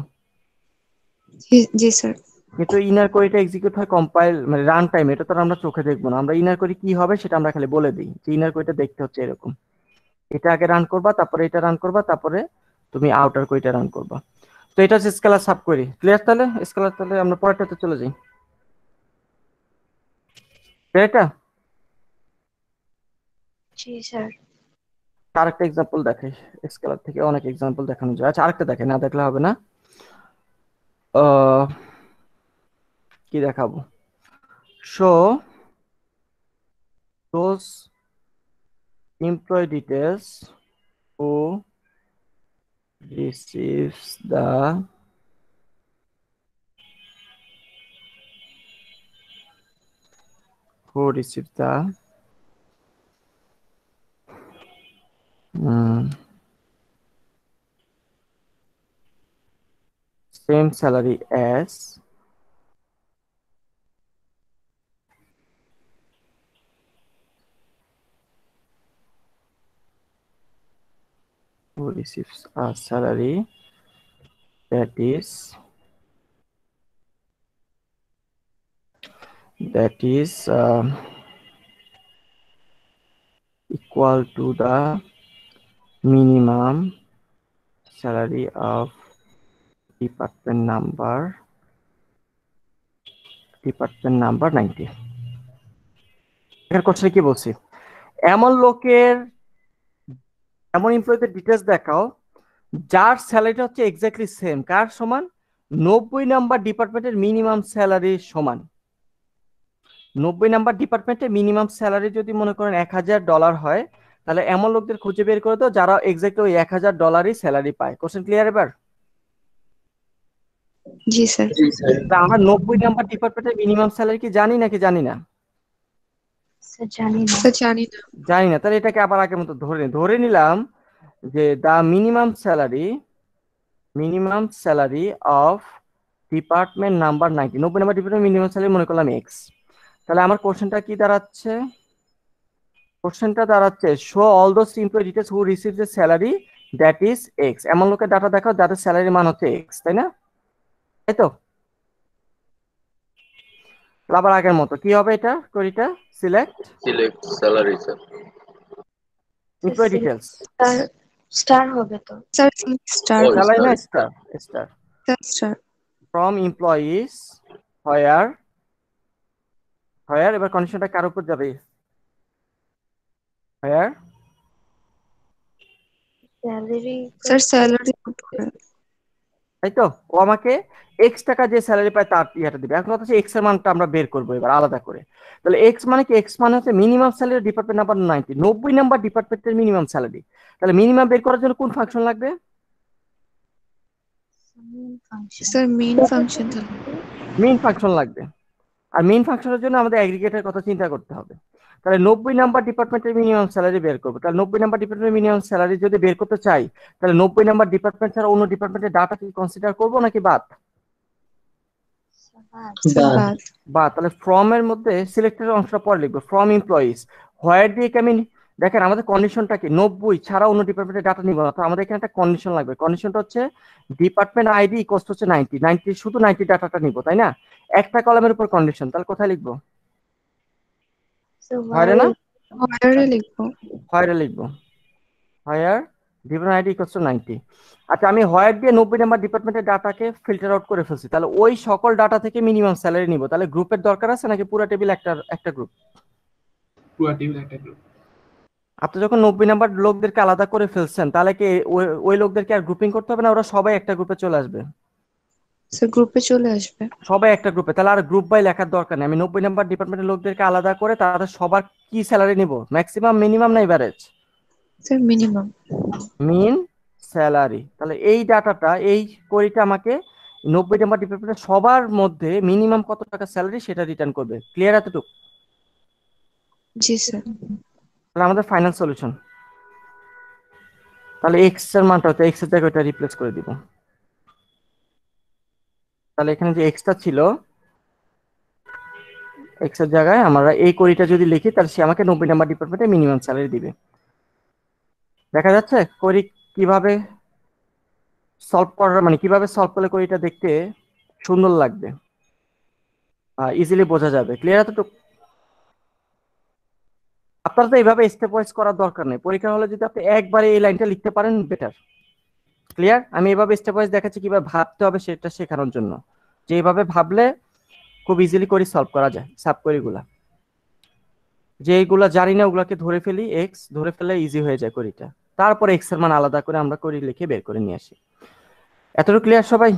জি স্যার। কিন্তু ইনার কোয়েরিটা এক্সিকিউট হয় কম্পাইল মানে রান টাইম, এটা তো আমরা চোখে দেখবো না। আমরা ইনার কোয়েরি কি হবে সেটা আমরা খালি বলে দিই যে ইনার কোয়েরিটা দেখতে হচ্ছে এরকম, এটা আগে রান করবা, তারপরে এটা রান করবা, তারপরে তুমি আউটার কোয়েরিটা রান করবা। তো এটা হচ্ছে স্কেলার সাব কোয়েরি। ক্লিয়ার? তাহলে স্কেলার, তাহলে আমরা পরেরটাতে চলে যাই। এটা জি স্যার। আরেকটা এক্সাম্পল দেখাই, স্কেলার থেকে অনেক এক্সাম্পল দেখানো যায়। আচ্ছা আরেকটা দেখে, না দেখলে হবে না। কি দেখাবো? Show those employee details who receives the same salary as who receives a salary that is equal to the minimum salary of department number 90। এখানে কোশ্চেন কি বলছি, এমন লোকের এমন এমপ্লয়ীদের ডিটেলস দেখাও যার স্যালারিটা হচ্ছে এক্স্যাক্টলি সেম, কার সমান? 90 নাম্বার ডিপার্টমেন্টের মিনিমাম স্যালারি সমান। 90 নাম্বার ডিপার্টমেন্টে মিনিমাম স্যালারি যদি মনে করেন $1000 হয়, তাহলে এমন লোকদের খুঁজে বের করে দাও যারা এক্স্যাক্টলি ওই $1000 স্যালারি পায়। কোশ্চেন ক্লিয়ার এবার? জি স্যার। আমরা 90 নাম্বার ডিপার্টমেন্টের মিনিমাম স্যালারি কি জানি নাকি জানি না? স্যার জানি না। স্যার জানি না। জানি না, তাহলে এটাকে আবার আগের মতো ধরে নিলাম যে the minimum salary of department number 90 number department minimum salary মনে করলাম এক্স। তাহলে আমার কোশ্চেনটা কি দাঁড়াচ্ছে? কোশ্চেনটা দাঁড়াচ্ছে show all those employee details who receive the salary that is x. এমন লোকের ডাটা দেখাও যাদের স্যালারির মান হচ্ছে এক্স, তাই না? তাই তো? আবার আগের মতো কি হবে এটা কোয়েরিটা? Select salary sir. Employee details star হবে তো। Sir star. স্যালারি না star? Star. From employees where এবার কন্ডিশনটা কার উপর যাবে? হোয়ার স্যালারি স্যার স্যালারি উপরে। তাই তো? ও আমাকে এক্স টাকা যে স্যালারি পায় তার ইয়েটা দিবে। এখন কথা হচ্ছে এক্স এর মানটা আমরা বের করবো এবার আলাদা করে। তাহলে এক্স মানে কি? এক্স মানে হচ্ছে minimum salary department number 90 number ডিপার্টমেন্টের মিনিমাম স্যালারি। তাহলে মিনিমাম বের করার জন্য কোন ফাংশন লাগবে? Sir main function main function লাগবে। আর মেইন ফাংশনের জন্য আমাদের অ্যাগ্রিগেটের কথা চিন্তা করতে হবে। তাহলে 90 নাম্বার ডিপার্টমেন্টের মিনিমাম স্যালারি বের করবো। তাহলে 90 নাম্বার ডিপার্টমেন্টের মিনিমাম স্যালারি যদি বের করতে চাই, তাহলে 90 নাম্বার ডিপার্টমেন্ট ছাড়া অন্য ডিপার্টমেন্টের ডাটা কি কনসিডার করবো নাকি বাদ? বাদ। তাহলে ফ্রম এর মধ্যে সিলেক্টেড অংশটা পরে লিখবো, ফ্রম এমপ্লয়িজ হোয়ার দিয়ে আমি দেখেন আমাদের কন্ডিশনটা কি 90 ছাড়া অন্য ডিপার্টমেন্টের ডাটা নিব না। তো আমাদের এখানে একটা কন্ডিশন লাগবে। কন্ডিশনটা হচ্ছে ডিপার্টমেন্ট আইডি ইকুয়ালস হচ্ছে 90 শুধু 90 ডাটাটা নিব, তাই না? একটা কলামের উপর কন্ডিশন, তাহলে কোথায় লিখবো? হয় না? হয়ারে লিখবো। হোয়ারে লিখবো, হোয়ার ডিপার্টমেন্ট আইডি ইকুয়ালস টু 90। আচ্ছা, আমি হোয়ার দিয়ে 90 নাম্বার ডিপার্টমেন্টের ডাটাকে ফিল্টার আউট করে ফেলছি, তাহলে ওই সকল ডাটা থেকে মিনিমাম স্যালারি নিব। তাহলে গ্রুপের দরকার আছে নাকি পুরো টেবিল একটা গ্রুপ? পুরো টেবিল একটা গ্রুপ। আপনি যখন 90 নাম্বার লোকদেরকে আলাদা করে ফেলছেন, তাহলে কি ওই লোকদেরকে আর গ্রুপিং করতে হবে না? ওরা সবাই একটা গ্রুপে চলে আসবে, স্যার গ্রুপে চলে আসবে। সবাই একটা গ্রুপে। তাহলে আর গ্রুপ বাই লেখার দরকার নেই। আমি 90 নাম্বার ডিপার্টমেন্টের লোকদেরকে আলাদা করে তাদের সবার কি স্যালারি নিব, ম্যাক্সিমাম, মিনিমাম না average? Sir minimum. Min salary. তাহলে এই ডাটাটা, এই কোয়েরিটা আমাকে 90 নাম্বার ডিপার্টমেন্টের সবার মধ্যে মিনিমাম কত টাকা স্যালারি সেটা রিটার্ন করবে। ক্লিয়ার এতটুকু? জি স্যার। তাহলে আমাদের ফাইনাল সলিউশন, তাহলে এক্স এর মানটা হচ্ছে, এক্স এর জায়গায় ওটা রিপ্লেস করে দিব। তাহলে এখানে যে এক্সটা ছিল, এক্স এর জায়গায় আমরা এই কোয়েরিটা যদি লিখি, তাহলে সে আমাকে 90 নাম্বার ডিপার্টমেন্টে মিনিমাম স্যালারি দিবে। দেখা যাচ্ছে কোয়েরি কিভাবে সলভ করার, মানে কিভাবে সলভ করলে কোয়েরিটা দেখতে সুন্দর লাগবে, ইজিলি বোঝা যাবে। ক্লিয়ার এতটুকু? আপনারা তো এইভাবে স্টেপ ওয়াইজ করার দরকার নেই। পরীক্ষা হলে যদি আপনি একবারে এই লাইনটা লিখতে পারেন, বেটার। ক্লিয়ার? আমি এভাবে স্টেপ ওয়াইজ দেখাচ্ছি কিভাবে ভাবতে হবে সেটা শেখানোর জন্য, যে এইভাবে ভাবলে খুব ইজিলি করে সলভ করা যায় সাব কোয়েরিগুলা। যে এইগুলা জানি না ওগুলাকে ধরে ফেলি, এক্স ধরে ফেলে ইজি হয়ে যায় কোয়েরিটা। তারপরে এক্স এর মান আলাদা করে আমরা কোয়েরি লিখে বের করে নিয়ে আসি। এতটুকু ক্লিয়ার সবাই?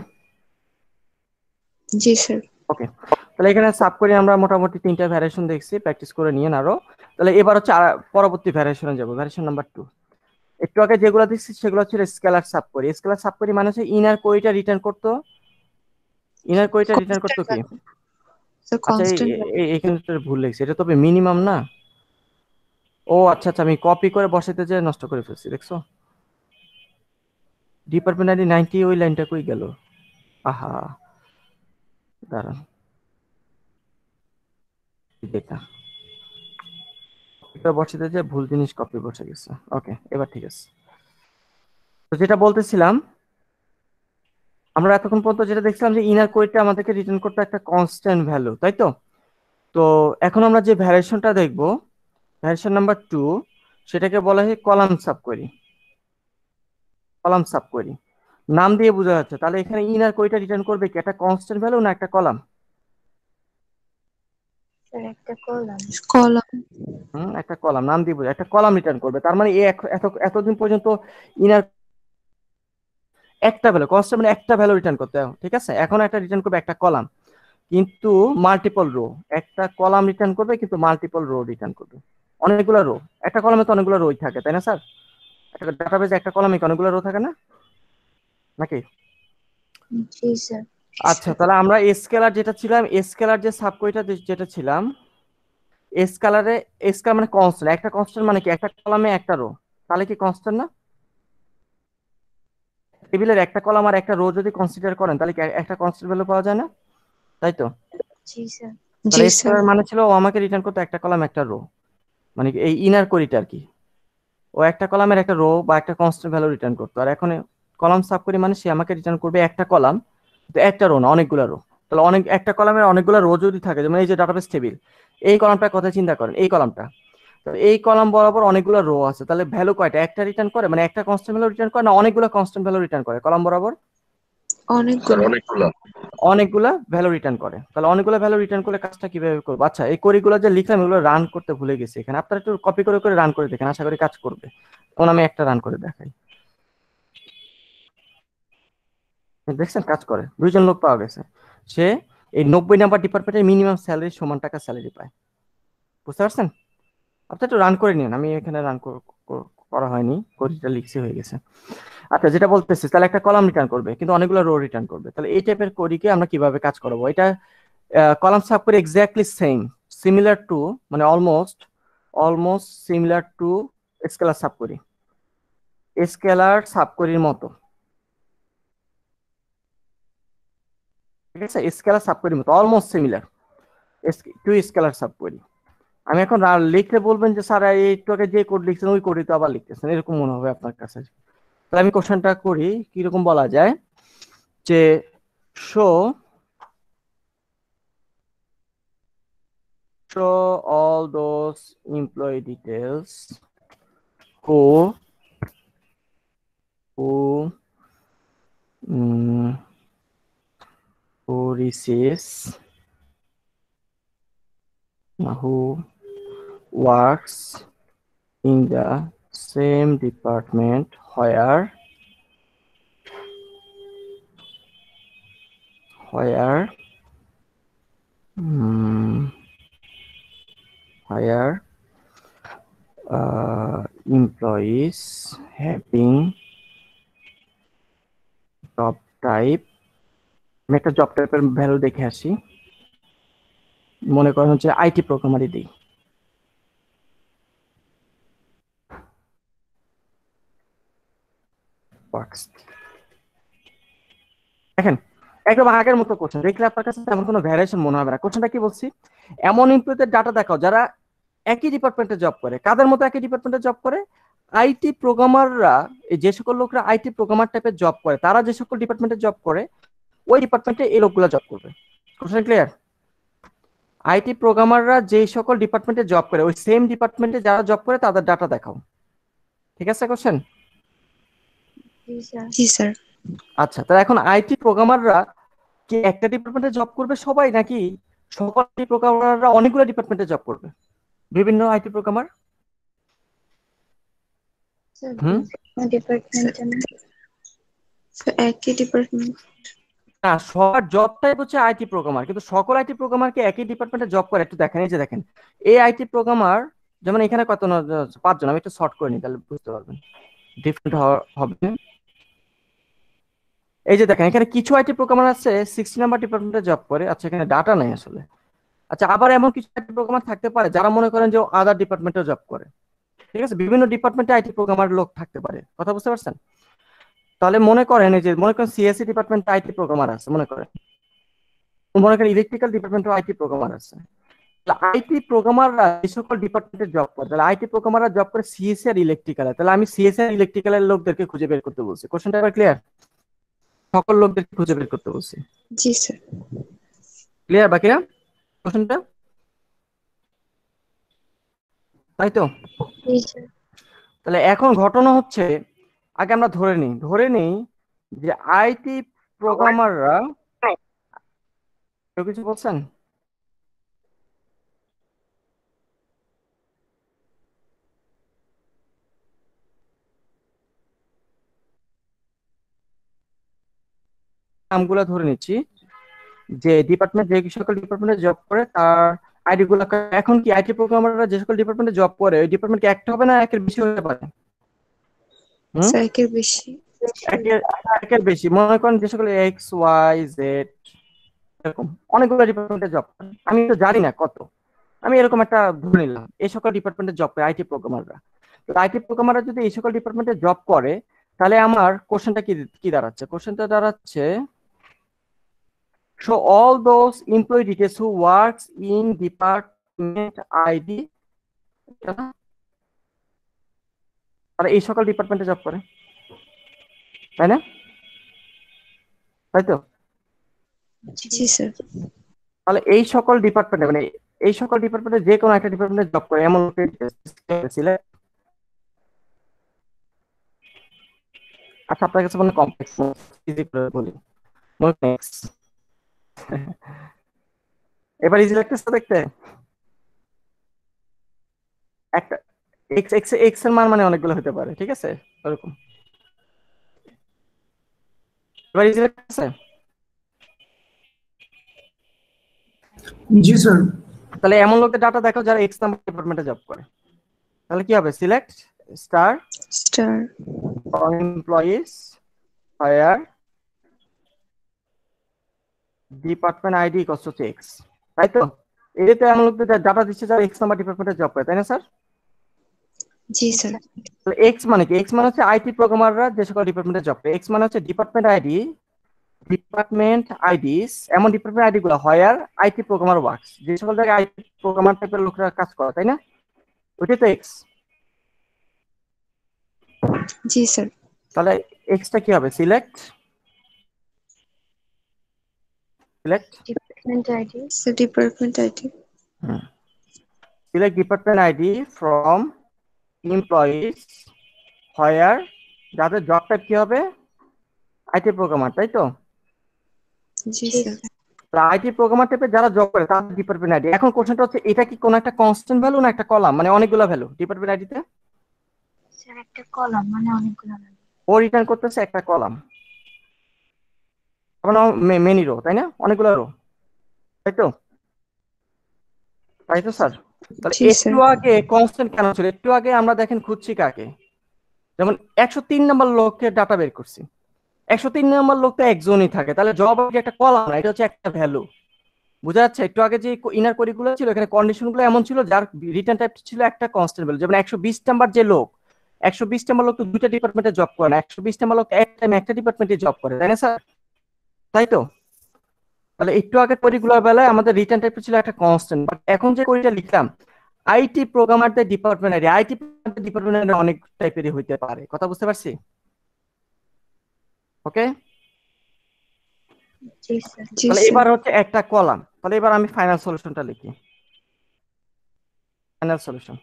জি স্যার। ওকে, তাহলে এখানে সাব কোয়েরি আমরা মোটামুটি 3টা ভ্যারিয়েশন দেখছি, প্র্যাকটিস করে নিয়েন আরো। তাহলে এবার হচ্ছে পরবর্তী ভ্যারিয়েশনে যাব, ভ্যারিয়েশন নাম্বার 2। একটু আগে যেগুলো দেখছি সেগুলো হচ্ছে scalar sub query. Scalar sub query মানে হচ্ছে ইনার কোয়েরিটা রিটার্ন করতো, ইনার কোয়েরিটা রিটার্ন করতো কি? স্যার আচ্ছা, কনস্ট্যান্ট। এখানে তো ভুল লিখছি, এটা তবে মিনিমাম না। ও আচ্ছা আচ্ছা, আমি কপি করে বসাইতে যে নষ্ট করে ফেলছি, দেখছো? ডিপার্টমেন্ট আইডি 90, ওই লাইনটা কই গেল? আহা, দাঁড়ান, এটা বসাইতে যে ভুল জিনিস কপি বসে গেছে। ওকে, এবার ঠিক আছে। তো যেটা বলতেছিলাম, আমরা এতক্ষণ পর্যন্ত যেটা দেখছিলাম যে ইনার কোয়েরিটা আমাদেরকে রিটার্ন করতে একটা কনস্ট্যান্ট ভ্যালু, তাই তো? তো এখন আমরা যে ভ্যারিয়েশনটা দেখব, ভ্যারিয়েশন নাম্বার 2, সেটাকে বলা হয় column sub query. Column sub query নাম দিয়ে বোঝা যাচ্ছে। তাহলে এখানে ইনার কোয়েরিটা রিটার্ন করবে কি, একটা কনস্ট্যান্ট ভ্যালু না একটা কলাম? স্যার একটা কলাম। কলাম। একটা কলাম, নাম দিয়ে বোঝা, একটা কলাম রিটার্ন করবে। তার মানে এতদিন পর্যন্ত ইনার একটা ভ্যালু, কনস্ট্যান্ট মানে একটা ভ্যালু রিটার্ন করতে, ঠিক আছে? এখন একটা রিটার্ন করবে একটা কলাম, কিন্তু মাল্টিপল রো। একটা কলাম রিটার্ন করবে কিন্তু মাল্টিপল রো রিটার্ন করবে, অনেকগুলো রো। একটা কলামে তো অনেকগুলো রোই থাকে, তাই না স্যার? একটা ডাটাবেজে একটা কলামে অনেকগুলো রো থাকে না, নাকি? জি স্যার। আচ্ছা, তাহলে আমরা স্কেলার যেটা ছিলাম, স্কেলার যে সাবকোয়েরিটা যেটা ছিলাম, স্কেলারে স্কেলার মানে কনস্ট্যান্ট। একটা কনস্ট্যান্ট মানে কি, একটা কলামে একটা রো, তাহলে কি কনস্ট্যান্ট না? টেবিলের একটা কলাম আর একটা রো যদি কনসিডার করেন, তাহলে কি একটা কনস্ট্যান্ট ভ্যালু পাওয়া যায় না? তাই তো? জি স্যার। তাহলে জি স্যার। স্কেলার মানে ছিল ও আমাকে রিটার্ন করতে একটা কলাম একটা রো, মানে এই ইনার কোয়েরিটা আর কি। ও একটা কলামের একটা রো বা একটা কনস্ট্যান্ট ভ্যালু রিটার্ন করতো। আর এখন কলাম সাব কোয়েরি মানে সে আমাকে রিটার্ন করবে একটা কলাম, কিন্তু একটা রো না, অনেকগুলো রো। তাহলে একটা কলামের অনেকগুলো রো যদি থাকে, যেমন এই যে ডাটাবেস টেবিল, এই কলামটার কথা চিন্তা করেন, এই কলামটা, তো এই কলাম বরাবর অনেকগুলো রো আছে। তাহলে ভ্যালু কয়টা? একটা রিটার্ন করে, মানে একটা কনস্ট্যান্ট ভ্যালু রিটার্ন করে না অনেকগুলো কনস্ট্যান্ট ভ্যালু রিটার্ন করে কলাম বরাবর? অনেকগুলো। অনেকগুলা ভ্যালু রিটার্ন করে। তাহলে অনেকগুলো ভ্যালু রিটার্ন করলে কাজটা কিভাবে করবো? আচ্ছা, এই কোরিগুলো যে লিখলাম এগুলো রান করতে ভুলে গেছি এখানে। আপনারা একটু কপি করে করে রান করে দেখেন, আশা করি কাজ করবে। তখন আমি একটা রান করে দেখাই, দেখছেন কাজ করে। 2জন লোক পাওয়া গেছে, সে এই 90 নাম্বার ডিপার্টমেন্টের মিনিমাম স্যালারি সমান টাকা স্যালারি পায়। বুঝতে পারছেন? আপনি একটু রান করে নিন, আমি এখানে রান করা হয়নি, কোরিটা লিখছি হয়ে গেছে। আচ্ছা, যেটা বলতেছি, তাহলে একটা কলাম রিটার্ন করবে কিন্তু অনেকগুলো রো রিটার্ন করবে। তাহলে এই টাইপের কোরিকে আমরা কিভাবে কাজ করাবো? এটা column sub query exactly same, similar to, মানে almost similar to scalar sub query. Scalar sub কোয়েরির মতো, ঠিক আছে? স্কেলার সাব কোয়েরির মতো almost similar to scalar sub query. আমি এখন লিখলে বলবেন যে স্যার একটু আগে যে কোড লিখছেন ওই কোডই তো আবার লিখতেছেন, এরকম মনে হবে আপনার কাছে। তাহলে আমি কোশ্চেনটা করি, কিরকম বলা যায় যে show show all those employee details who receives who works in the same department where employees having job type, আমি একটা জব টাইপের ভ্যালু দেখে আসি, মনে করেন হচ্ছে আইটি প্রোগ্রামারই দিই। দেখেন একদম আগের মতো কোশ্চেন দেখলে আপনার কাছে তেমন কোনো ভ্যারিয়েশন মনে হবে না। কোশ্চেনটা কি বলছি, এমন এমপ্লয়ীদের ডাটা দেখাও যারা একই ডিপার্টমেন্টে জব করে। কাদের মতো একই ডিপার্টমেন্টে জব করে? আইটি প্রোগ্রামাররা, যে সকল লোকরা আইটি প্রোগ্রামার টাইপের জব করে, তারা যে সকল ডিপার্টমেন্টে জব করে ওই ডিপার্টমেন্টে এই লোকগুলো জব করবে। Question clear? আইটি প্রোগ্রামাররা যে সকল ডিপার্টমেন্টে জব করে ওই সেম ডিপার্টমেন্টে যারা জব করে তাদের ডাটা দেখাও। ঠিক আছে কোশ্চেন? জি স্যার। আচ্ছা, তাহলে এখন আইটি প্রোগ্রামাররা কি একটা ডিপার্টমেন্টে জব করবে সবাই, নাকি সকল আইটি প্রোগ্রামাররা অনেকগুলো ডিপার্টমেন্টে জব করবে? বিভিন্ন আইটি প্রোগ্রামার একই ডিপার্টমেন্ট না, সবার জব টাইপ হচ্ছে আইটি প্রোগ্রামার, কিন্তু সকল আইটি প্রোগ্রামার কি একই ডিপার্টমেন্টে জব করে? একটু দেখেন, এই যে দেখেন এই আইটি প্রোগ্রামার, যেমন এখানে কত 5 জন, আমি একটু শর্ট করে নিই তাহলে বুঝতে পারবেন ডিফারেন্ট হবে। এই যে দেখেন এখানে কিছু আইটি প্রোগ্রামার আছে 60 নাম্বার ডিপার্টমেন্টে জব করে। আচ্ছা, এখানে ডাটা নাই আসলে। আচ্ছা, আবার এমন কিছু আইটি প্রোগ্রামার থাকতে পারে যারা মনে করেন যে আদার ডিপার্টমেন্টে জব করে। ঠিক আছে, বিভিন্ন ডিপার্টমেন্টে আইটি প্রোগ্রামার লোক থাকতে পারে। কথা বুঝতে পারছেন? তাহলে মনে করেন এই যে মনে করেন সিএসসি ডিপার্টমেন্টে আইটি প্রোগ্রামার আছে, মনে করেন ইলেকট্রিক্যাল ডিপার্টমেন্টে আইটি প্রোগ্রামার আছে। আইটি প্রোগ্রামাররা যে সকল ডিপার্টমেন্টে জব করে, তাহলে আইটি প্রোগ্রামাররা জব করে সিএসসি আর ইলেকট্রিক্যালে, তাহলে আমি সিএসসি আর ইলেকট্রিক্যালের লোকদেরকে খুঁজে বের করতে বলছি। কোশ্চেনটা এবার ক্লিয়ার? সকল লোকদেরকে খুঁজে বের করতে বলছি। জি স্যার। ক্লিয়ার বাকিরা কোশ্চেনটা? তাই তো? তাহলে এখন ঘটনা হচ্ছে, আগে আমরা ধরে নিই যে আইটি প্রোগ্রামাররা, কেউ কিছু বলছেন? নামগুলো ধরে নিচ্ছি যে ডিপার্টমেন্ট যে সকল ডিপার্টমেন্টে জব করে তার আইডি গুলো। এখন কি আইটি প্রোগ্রামাররা যে সকল ডিপার্টমেন্টে জব করে ওই ডিপার্টমেন্ট কি একটা হবে না একের বেশি হতে পারে? একের বেশি। একের বেশি। মনে করেন যে সকল এক্স ওয়াই জেড এরকম অনেকগুলো ডিপার্টমেন্টে জব করে, আমি তো জানি না কত, আমি এরকম একটা ধরে নিলাম এই সকল ডিপার্টমেন্টে জব করে আইটি প্রোগ্রামাররা। তো আইটি প্রোগ্রামাররা যদি এই সকল ডিপার্টমেন্টে জব করে তাহলে আমার কোশ্চেনটা কি দাঁড়াচ্ছে? কোশ্চেনটা দাঁড়াচ্ছে show all those employee details who works in department ID, তারা এই সকল ডিপার্টমেন্টে জব করে, তাই না? তাই তো? জি স্যার। তাহলে এই সকল ডিপার্টমেন্টে মানে এই সকল ডিপার্টমেন্টে যে কোনো একটা ডিপার্টমেন্টে জব করে এমন আচ্ছা, আপনার কাছে মনে কমপ্লেক্স ইজি করে বলি, এবার ইজি লাগতেছে দেখতে? একটা এক্স এর মান মানে অনেকগুলো হতে পারে, ঠিক আছে ওরকম। এবার ইজি লাগতেছে? জি স্যার। তাহলে এমন লোকদের ডাটা দেখো যারা এক্স নাম্বার ডিপার্টমেন্টে জব করে, তাহলে কি হবে? Select star employees where department ID equals to X, তাই তো? এতে এমন লোকদের ডাটা দিচ্ছে যারা এক্স নাম্বার ডিপার্টমেন্টে জব করে, তাই না স্যার? জি স্যার। তাহলে এক্স মানে কি? এক্স মানে হচ্ছে আইটি প্রোগ্রামাররা যে সকল ডিপার্টমেন্টে জব করে। এক্স মানে হচ্ছে ডিপার্টমেন্ট আইডিস, এমন ডিপার্টমেন্ট আইডি গুলো হায়ার আইটি প্রোগ্রামার ওয়ার্কস, যে সকল জায়গায় আইটি প্রোগ্রামার টাইপের লোকরা কাজ করে, তাই না? ওইটাই তো এক্স। জি স্যার। তাহলে এক্সটা কি হবে? Select department ID. Select department ID from employees where, যাদের জব টাইপ কি হবে আইটি প্রোগ্রামার, তাই তো? জি জি স্যার। স্যার। আইটি প্রোগ্রামার টাইপে যারা জব করে তাদের ডিপার্টমেন্ট আইডি। এখন কোশ্চেনটা হচ্ছে এটা কি কোন একটা কনস্ট্যান্ট ভ্যালু না একটা কলাম, মানে অনেকগুলো ভ্যালু ডিপার্টমেন্ট আইডিতে? স্যার একটা কলাম মানে অনেকগুলো না। ও রিটার্ন করতেছে একটা কলাম, মানে মেনি রো, তাই না? অনেকগুলো রো, তাই তো? তাই তো স্যার? তাহলে জি একটু স্যার। আগে কনস্ট্যান্ট কেন ছিল? একটু আগে আমরা দেখেন খুঁজছি কাকে, যেমন 103 নম্বর লোকের ডাটা বের করছি। 103 নম্বর লোক তো একজনই থাকে, তাহলে জব আইডি একটা কলাম না, এটা হচ্ছে একটা ভ্যালু। বুঝা যাচ্ছে? একটু আগে যে ইনার কোড গুলো ছিল এখানে কন্ডিশন গুলো এমন ছিল যার রিটার্ন টাইপ ছিল একটা কনস্ট্যান্ট ভ্যালু। যেমন 120 নাম্বার যে লোক, 120 নাম্বার লোক তো দুইটা ডিপার্টমেন্টে জব করে না, 120 নাম্বার লোক এক টাইমে একটা ডিপার্টমেন্টে জব করে, তাই না স্যার? তাই তো? তাহলে একটু আগে কোডগুলোর বেলায় আমাদের রিটার্ন টাইপ ছিল একটা কনস্ট্যান্ট, বাট এখন যে কোডটা লিখলাম আইটি প্রোগ্রামারদের ডিপার্টমেন্ট আইডি, আইটি ডিপার্টমেন্ট অনেক টাইপেরই হইতে পারে, কথা বুঝতে পারছি? ওকে, জি স্যার। জি তাহলে স্যার। এবার হচ্ছে একটা কলাম। তাহলে এবার আমি ফাইনাল সলিউশনটা লিখি। ফাইনাল সলিউশন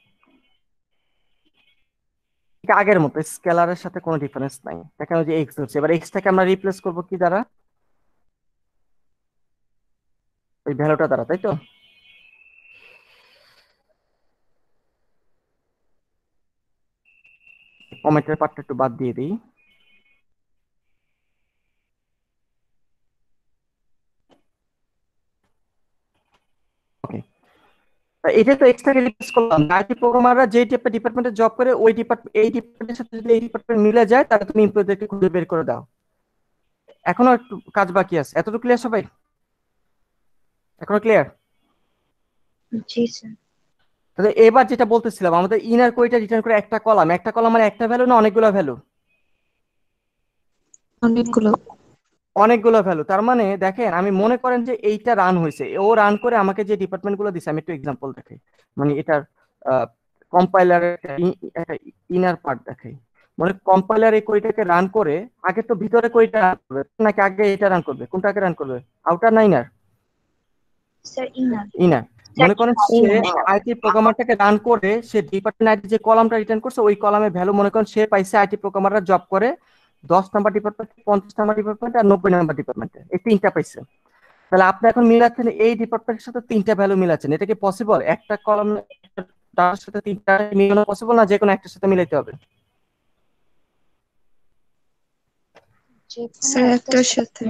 আগের মতো স্কেলারের সাথে কোনো ডিফারেন্স নাই, দেখেন ওই যে এক্স হচ্ছে। এবার এক্সটাকে আমরা রিপ্লেস করব কি দ্বারা? ওই ভ্যালুটা দ্বারা, তাই তো? কমেন্টের পার্টটা একটু বাদ দিয়ে দিই। এটা তো এক্সট্রাকে রিপ্লেস করলাম। আইটি প্রোগ্রামাররা যে টাইপের ডিপার্টমেন্টে জব করে ওই এই ডিপার্টমেন্টের সাথে যদি এই ডিপার্টমেন্ট মিলে যায় তাহলে তুমি এমপ্লয়ীদেরকে খুঁজে বের করে দাও। এখনো একটু কাজ বাকি আছে, এতটুকু ক্লিয়ার সবাই? এখনো ক্লিয়ার? জি স্যার। তাহলে এবার যেটা বলতেছিলাম আমাদের ইনার কোইটা রিটার্ন করে একটা কলাম, একটা কলাম মানে একটা ভ্যালু না অনেকগুলো ভ্যালু? অনেকগুলো। অনেকগুলো ভ্যালু। তার মানে দেখেন আমি মনে করেন যে এইটা রান হয়েছে, ও রান করে আমাকে যে ডিপার্টমেন্ট গুলো দিচ্ছে, আমি একটু এক্সাম্পল দেখাই, মানে এটার কম্পাইলারের একটা ইনার পার্ট দেখাই। মানে কম্পাইলার এই কোডটাকে রান করে আগে তো ভিতরে কোডটা রান করবে নাকি আগে এটা রান করবে? কোনটাকে রান করবে, আউটার না ইনার? Sir inner. ইনার। মনে করেন সে আইটি প্রোগ্রামারটাকে রান করে সে ডিপার্টমেন্ট আইডি যে কলামটা রিটার্ন করছে ওই কলামের ভ্যালু মনে করেন সে পাইছে আইটি প্রোগ্রামাররা জব করে 10 নাম্বার ডিপার্টমেন্ট, 50 নাম্বার ডিপার্টমেন্ট আর 90 নাম্বার ডিপার্টমেন্টে, এই তিনটা পাইছে। তাহলে আপনি এখন মিলাচ্ছেন এই ডিপার্টমেন্টের সাথে তিনটা ভ্যালু মিলাচ্ছেন, এটা কি পসিবল? একটা কলাম ডাটার সাথে তিনটা মিলানো পসিবল না, যে কোনো একটার সাথে মিলাইতে হবে? স্যার একটার সাথে।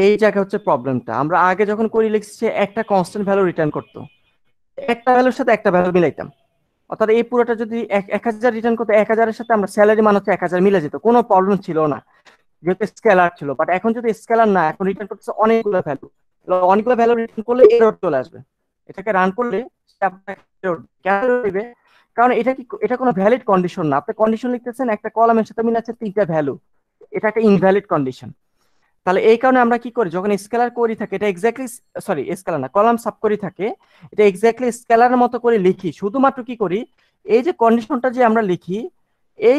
এই জায়গা হচ্ছে প্রবলেমটা। আমরা আগে যখন করি লিখছি একটা কনস্ট্যান্ট ভ্যালু রিটার্ন করতো, একটা ভ্যালুর সাথে একটা ভ্যালু মিলাইতাম, অর্থাৎ এই পুরোটা যদি 1000 রিটার্ন করতো 1000-এর সাথে আমরা স্যালারি মান হচ্ছে 1000 মিলে যেত, কোনো প্রবলেম ছিল না যেহেতু স্কেলার ছিল। বাট এখন যদি স্কেলার না, এখন রিটার্ন করতেছে অনেকগুলো ভ্যালু, অনেকগুলো ভ্যালু রিটার্ন করলে এরর চলে আসবে। এটাকে রান করলে কেন দিবে? কারণ এটা কোনো ভ্যালিড কন্ডিশন না। আপনি কন্ডিশন লিখতেছেন একটা কলামের সাথে মিলাচ্ছে তিনটা ভ্যালু, এটা একটা ইনভ্যালিড কন্ডিশন। তাহলে এই কারণে আমরা কি করি, যখন স্কেলার করি থাকে এটা এক্স্যাক্টলি, সরি স্কেলার না কলাম সাব করি থাকে, এটা এক্স্যাক্টলি স্কেলারের মতো করে লিখি। শুধুমাত্র কি করি, এই যে কন্ডিশনটা যে আমরা লিখি এই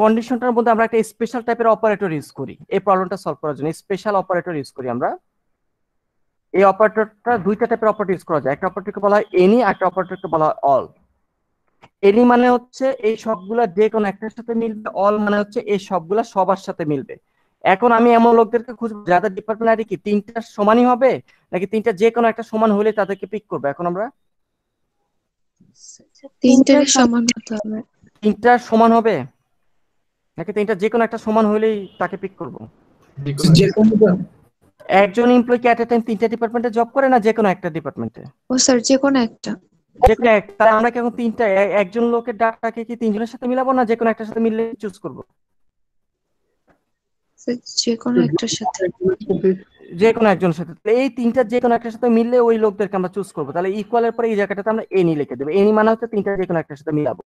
কন্ডিশনটার মধ্যে আমরা একটা স্পেশাল টাইপের অপারেটর ইউজ করি এই প্রবলেমটা সলভ করার জন্য। স্পেশাল অপারেটর ইউজ করি আমরা। এই অপারেটরটা দুইটা টাইপের অপারেটর ইউজ করা যায়, একটা অপারেটরকে বলা হয় এনি, একটা অপারেটরকে বলা হয় অল। এনি মানে হচ্ছে এই সবগুলা যে কোনো একটার সাথে মিলবে, অল মানে হচ্ছে এই সবগুলা সবার সাথে মিলবে। এখন আমি এমন লোকদেরকে খুঁজবো যাদের ডিপার্টমেন্ট আইডি কি তিনটা সমানই হবে নাকি তিনটা যে কোনো একটা সমান হলে তাদেরকে পিক করবো। এখন আমরা তিনটারই সমান হতে হবে। তিনটা সমান হবে নাকি তিনটা যে কোনো একটা সমান হলেই তাকে পিক করবো? একজন এমপ্লয়ি কি এট এ টাইম তিনটা ডিপার্টমেন্টে জব করে না যে কোনো একটা ডিপার্টমেন্টে? ও স্যার যে কোনো একটা। যে কোনো একটা। তাহলে আমরা কি এখন তিনটা একজন লোকের ডাটাকে কি তিনজনের সাথে মিলাবো না যে কোনো একটার সাথে মিললে চুজ করবো? যে কোনো একটার সাথে। যে কোনো একজনের সাথে। এই তিনটা যে কোনো একটার সাথে মিললে ওই লোকদেরকে আমরা চুজ করবো। তাহলে ইকুয়ালের পরে এই জায়গাটাতে আমরা এনি লিখে দেবো। এনি মানে হচ্ছে তিনটা যে কোনো একটার সাথে মিলাবো।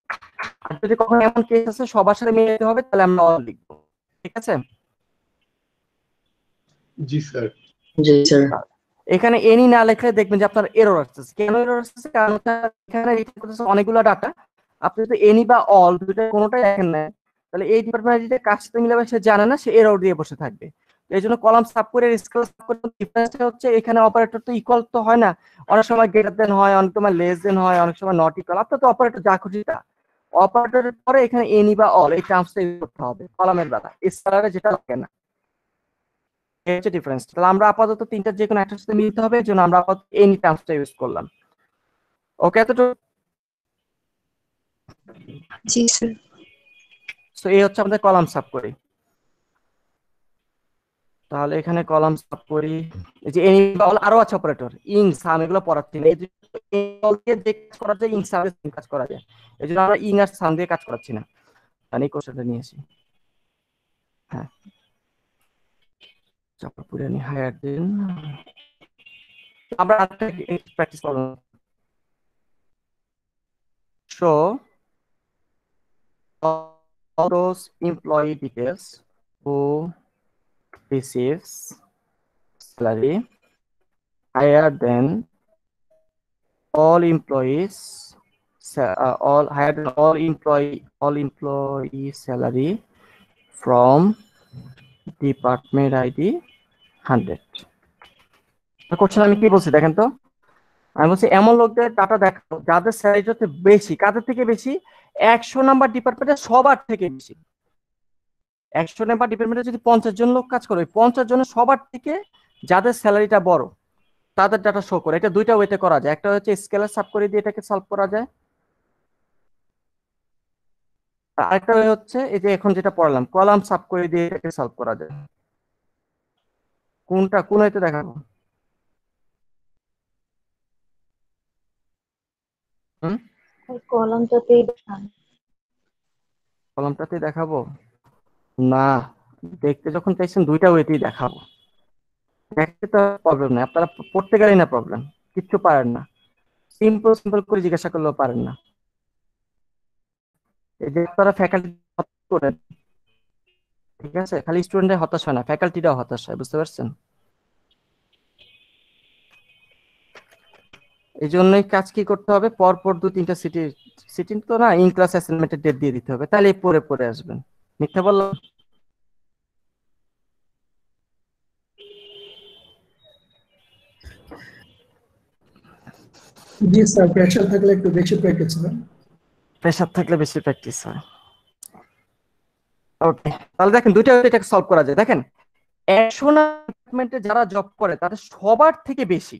আর যদি কখনো এমন কেস আছে সবার সাথে মিলাতে হবে তাহলে আমরা অল লিখবো। ঠিক আছে? জি স্যার। জি স্যার। এখানে এনি না লিখলে দেখবেন যে আপনার এরর আসছে। কেন এরর আসছে? কারণ এখানে রিটার্ন করতেছে অনেকগুলো ডাটা। আপনি যদি এনি বা অল দুটো কোনোটাই দেখেন না তাহলে এই ডিপার্টমেন্ট যে কার সাথে মিলাবে সে জানে না, সে এরর দিয়ে বসে থাকবে। এই জন্য কলাম সাব করে স্কেলার সাব করে ডিফারেন্সটা হচ্ছে এখানে অপারেটর তো ইকুয়াল তো হয় না, অনেক সময় গ্রেটার দেন হয়, অনেক সময় লেস দেন হয়, অনেক সময় নট ইকুয়াল। আপনার তো অপারেটর যা খুশি তা, অপারেটরের পরে এখানে এনি বা অল এই টার্মসটা ইউজ করতে হবে কলামের বেলা, স্কেলারে যেটা লাগে না। এই হচ্ছে ডিফারেন্স। তাহলে আমরা আপাতত তিনটা যে কোনো একটার সাথে মিলতে হবে, এর জন্য আমরা আপাতত এনি টার্মসটা ইউজ করলাম। ওকে, এতটুকু? জি স্যার। সো এই হচ্ছে আমাদের কলাম সাব করি। তাহলে এখানে কলাম সাব করি, এই যে এনি বা অল আরো আছে অপারেটর, ইং সাম এগুলো পড়াচ্ছি না, এই যে অল দিয়ে যে কাজ করা যায় ইং সাম দিয়ে কাজ করা যায়, এই জন্য আমরা ইং আর সাম দিয়ে কাজ করাচ্ছি না। আমি কোশ্চেনটা নিয়ে আসি। হ্যাঁ, চাপা পুরে নি হায়ার দেন আমরা প্র্যাকটিস করব। Show all those employee details who receives salary higher than all employees, higher than all employee salary from department ID 100. Question আমি কি বলছি দেখেন তো, আমি বলছি এমন লোকদের ডাটা দেখাও যাদের স্যালারি হচ্ছে বেশি, কাদের থেকে বেশি? 100 নাম্বার ডিপার্টমেন্টে সবার থেকে বেশি। 100 নাম্বার ডিপার্টমেন্টে যদি 50 জন লোক কাজ করে, 50 জনের সবার থেকে যাদের স্যালারিটা বড় তাদের ডাটা শো করে। এটা দুইটা ওয়েতে করা যায়, একটা হচ্ছে স্কেলার সাব করে দিয়ে এটাকে সলভ করা যায়, আরেকটা ওয়ে হচ্ছে এই যে এখন যেটা পড়লাম কলাম সাব করে দিয়ে এটাকে সলভ করা যায়। কোনটা কোন ওয়েতে দেখাবো? কলামটাতে দেখাবো না, দেখতে যখন চাইছেন দুইটা ওয়েতেই দেখাবো, দেখতে তো প্রবলেম নেই, আপনারা পড়তে গেলেই না প্রবলেম, কিচ্ছু পারেন না, সিম্পল সিম্পল করে জিজ্ঞাসা করলেও পারেন না। এই যে আপনারা ফ্যাকাল্টি করেন, ঠিক আছে, খালি স্টুডেন্টরা হতাশ হয় না, ফ্যাকাল্টিরাও হতাশ হয়, বুঝতে পারছেন? এই জন্যই কাজ কি করতে হবে, পরপর 2-3টা সিটিং তো না, ইন ক্লাস অ্যাসাইনমেন্টের ডেট দিয়ে দিতে হবে, তাহলে পরে পরে আসবেন। মিথ্যা বললাম? জি স্যার, প্রেশার থাকলে একটু বেশি প্র্যাকটিস হয়। প্রেশার থাকলে বেশি প্র্যাকটিস হয়। ওকে, তাহলে দেখেন দুইটা এটাকে সলভ করা যায়। দেখেন 100 ডিপার্টমেন্টে যারা জব করে তাদের সবার থেকে বেশি,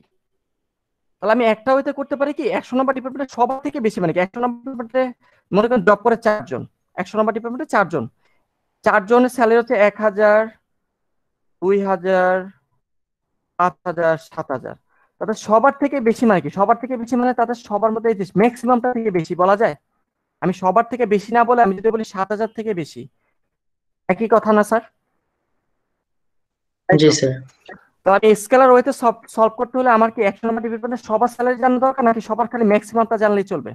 তাহলে আমি একটা ওয়েতে করতে পারি কি, 100 নম্বর ডিপার্টমেন্টে সবার থেকে বেশি মানে কি 100 নম্বর ডিপার্টমেন্টে মনে করেন জব করে 4 জন, 100 নম্বর ডিপার্টমেন্টে 4 জন, 4 জনের স্যালারি হচ্ছে 1000, 2000, 5000, 7000, তাদের সবার থেকে বেশি মানে কি, সবার থেকে বেশি মানে তাদের সবার মধ্যে ম্যাক্সিমামটা থেকে বেশি বলা যায়। আমি সবার থেকে বেশি না বলে আমি যদি বলি 7000 থেকে বেশি, একই কথা না স্যার? জি স্যার। তো আমি স্কেলার ওয়েতে সলভ করতে হলে আমার কি 100 নম্বর ডিপার্টমেন্টে সবার স্যালারি জানা দরকার নাকি সবার খালি ম্যাক্সিমামটা জানলেই চলবে?